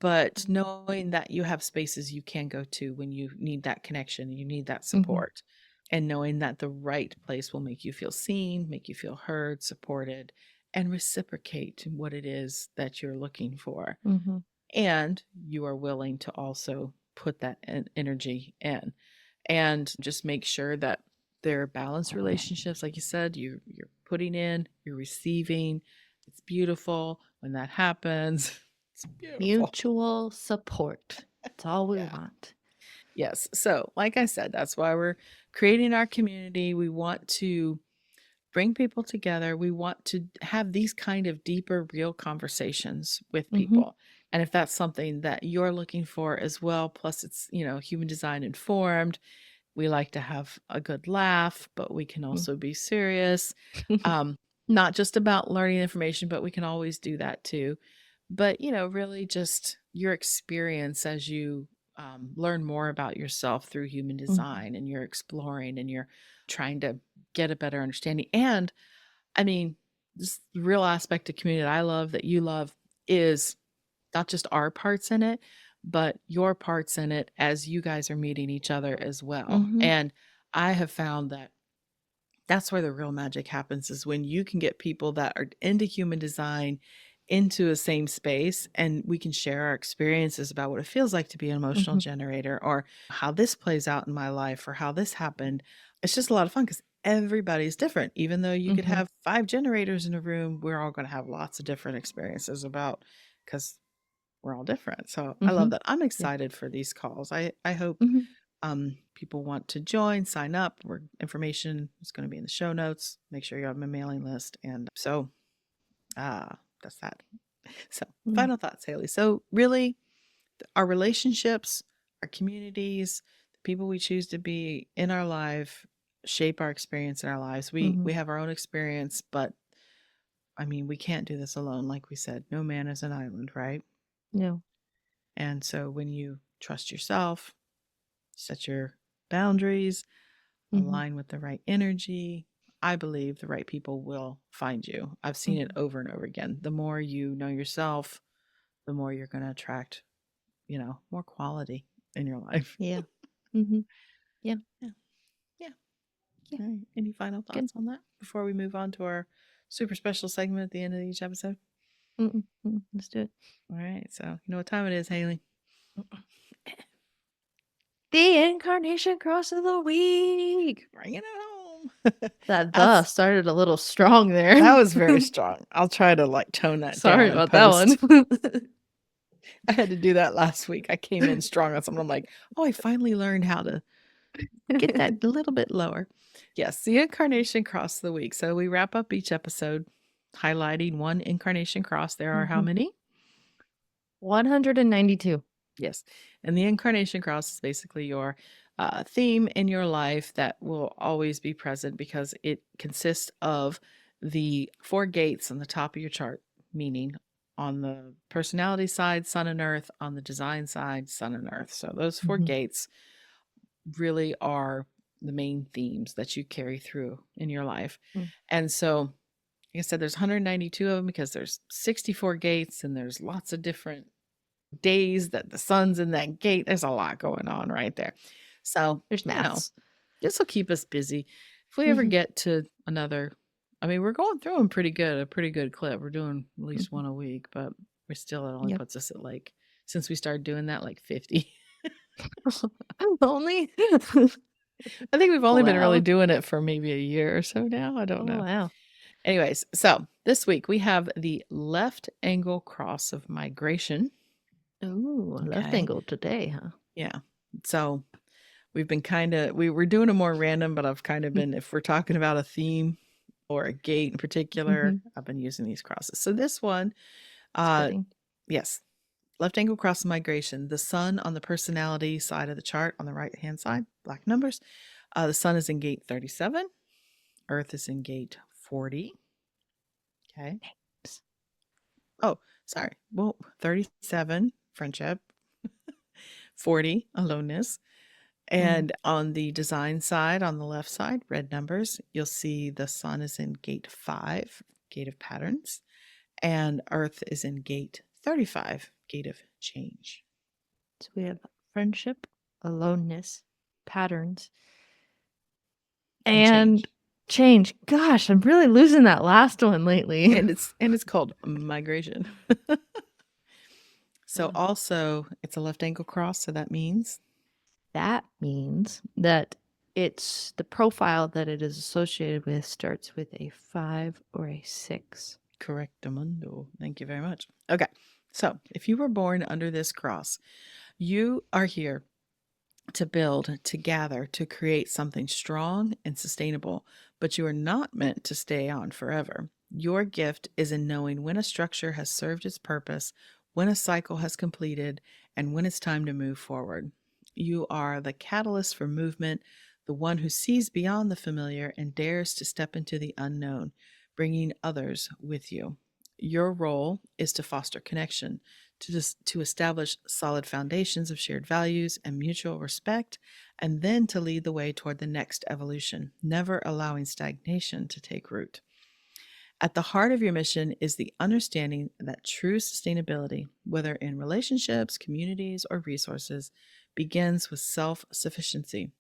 but knowing that you have spaces you can go to when you need that connection, you need that Mhm. support, and knowing that the right place will make you feel seen, make you feel heard, supported, and reciprocate what it is that you're looking for. Mhm. And you are willing to also put that energy in and just make sure that they're balanced relationships. Like you said, you're putting in, you're receiving. It's beautiful when that happens. It's beautiful. Mutual support. That's all we Yeah. want. Yes. So, like I said, that's why we're creating our community. We want to bring people together. We want to have these kind of deeper, real conversations with Mhm. people. And if that's something that you're looking for as well, plus it's, human design informed, we like to have a good laugh, but we can Mm. also be serious. Um, Not just about learning information, but we can always do that too. But, really just your experience as you learn more about yourself through human Mhm. design and you're exploring and you're trying to get a better understanding. And I mean, this real aspect of community that I love, that you love, is not just our parts in it, but your parts in it as you guys are meeting each other as well. Mhm. And I have found that that's where the real magic happens is when you can get people that are into human design into a same space and we can share our experiences about what it feels like to be an emotional Mhm. generator or how this plays out in my life or how this happened. It's just a lot of fun because everybody's different. Even though you could Mhm. have 5 generators in a room, we're all going to have lots of different experiences about because we're all different. So I love Mhm. that. I'm Yeah. excited for these calls. I hope Mhm. people want to join, sign up. Where information is going to be in the show notes. Make sure you're on my mailing list. And so that's that. So Mm. final thoughts, Haley. So really our relationships, our communities, the people we choose to be in our life shape our experience in our lives. We have our own experience, but I mean, we can't do this alone. Like we said, no man is an island, right? No. And so when you trust yourself, set your boundaries, align with the right energy, I believe the right people will find you. I've seen it over and over again. The more you know yourself, the more you're going to attract, more quality in your life. Yeah. Yeah. Yeah. All right. Any final thoughts on that before we move on to our super special segment at the end of each episode? Let's do it. All right. So, you know what time it is, Haley? The incarnation cross of the week. Bring it home. That started a little strong there. That was very strong. I'll try to tone that Sorry down. about that one. I had to do that last week. I came in strong on something. I'm like, I finally learned how to get that a little bit lower. Yes, the incarnation cross of the week. So we wrap up each episode highlighting one incarnation cross. There are how many? 192. Yes. And the incarnation cross is basically your theme in your life that will always be present because it consists of the 4 gates on the top of your chart, meaning on the personality side, sun and earth, on the design side, sun and earth. So those 4 gates really are the main themes that you carry through in your life. And so, like I said, there's 192 of them because there's 64 gates and there's lots of different days that the sun's in that gate. There's a lot going on right there. So there's maths. This will keep us busy. If we ever get to another, I mean, we're going through them a pretty good clip. We're doing at least one a week, but we're still, it only puts us at since we started doing that, 50. Only? I think we've only been really doing it for maybe a year or so now. I don't know. Wow. Anyways, so this week we have the left angle cross of migration. Ooh, left angle today, huh? Yeah. So we've been we're doing it more random, but I've kind of been, if we're talking about a theme or a gate in particular, I've been using these crosses. So this one, yes, left angle cross of migration, the sun on the personality side of the chart on the right hand side, black numbers. The sun is in gate 37. Earth is in gate 40. Okay. Oh, sorry. Well, 37, friendship. 40, aloneness. And on the design side, on the left side, red numbers, you'll see the sun is in gate 5, gate of patterns. And earth is in gate 35, gate of change. So we have friendship, aloneness, patterns, and change. Gosh, I'm really losing that last one lately. And it's called migration. So also it's a left angle cross, so that means that it's the profile that it is associated with starts with a 5 or a 6. Correctamundo. Thank you very much. Okay. So if you were born under this cross, you are here to build, to gather, to create something strong and sustainable, but you are not meant to stay on forever. Your gift is in knowing when a structure has served its purpose, when a cycle has completed, and when it's time to move forward. You are the catalyst for movement, the one who sees beyond the familiar and dares to step into the unknown, bringing others with you. Your role is to foster connection, to establish solid foundations of shared values and mutual respect, and then to lead the way toward the next evolution, never allowing stagnation to take root. At the heart of your mission is the understanding that true sustainability, whether in relationships, communities, or resources, begins with self-sufficiency.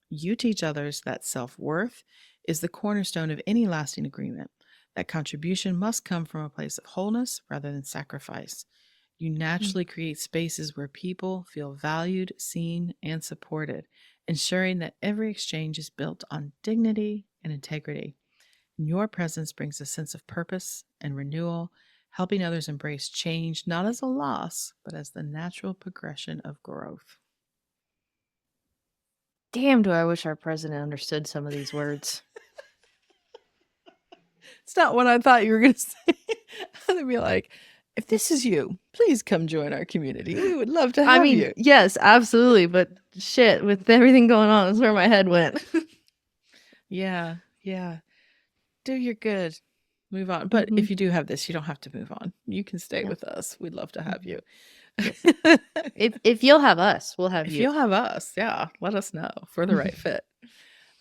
You teach others that self-worth is the cornerstone of any lasting agreement, that contribution must come from a place of wholeness rather than sacrifice. You naturally create spaces where people feel valued, seen, and supported, ensuring that every exchange is built on dignity and integrity. Your presence brings a sense of purpose and renewal, helping others embrace change not as a loss, but as the natural progression of growth. Damn, do I wish our president understood some of these words. It's not what I thought you were going to say. I'd be like, if this is you, please come join our community. We would love to have you. Yes, absolutely. But shit, with everything going on, is where my head went. Yeah. Do your good. Move on. But if you do have this, you don't have to move on. You can stay with us. We'd love to have you. If you'll have us, we'll have you. If you'll have us, yeah, let us know for the right fit.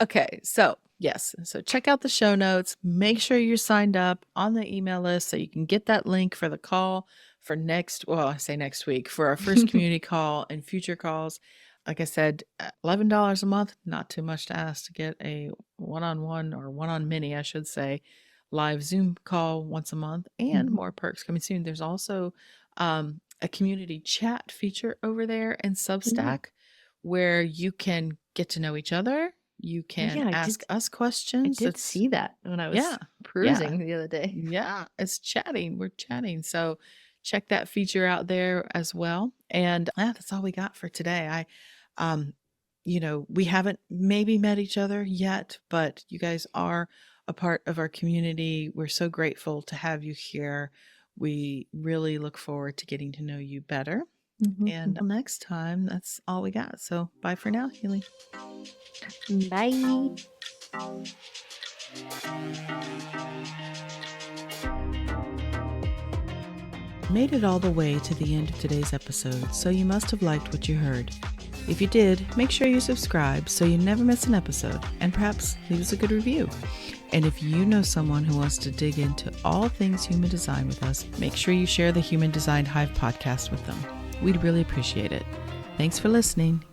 Okay, so yes, so check out the show notes. Make sure you're signed up on the email list so you can get that link for the call for next week for our first community call and future calls. Like I said, $11 a month, not too much to ask to get a one-on-one or one-on-many, I should say, live Zoom call once a month, and more perks coming soon. There's also a community chat feature over there in Substack where you can get to know each other. You can ask us questions. I did see that when I was perusing the other day. Yeah, it's chatting. We're chatting. So check that feature out there as well. And that's all we got for today. We haven't maybe met each other yet, but you guys are a part of our community. We're so grateful to have you here. We really look forward to getting to know you better. And next time, that's all we got. So bye for now, Hali. Bye. Made it all the way to the end of today's episode, so you must have liked what you heard. If you did, make sure you subscribe so you never miss an episode, and perhaps leave us a good review. And if you know someone who wants to dig into all things human design with us, make sure you share the Human Design Hive podcast with them. We'd really appreciate it. Thanks for listening.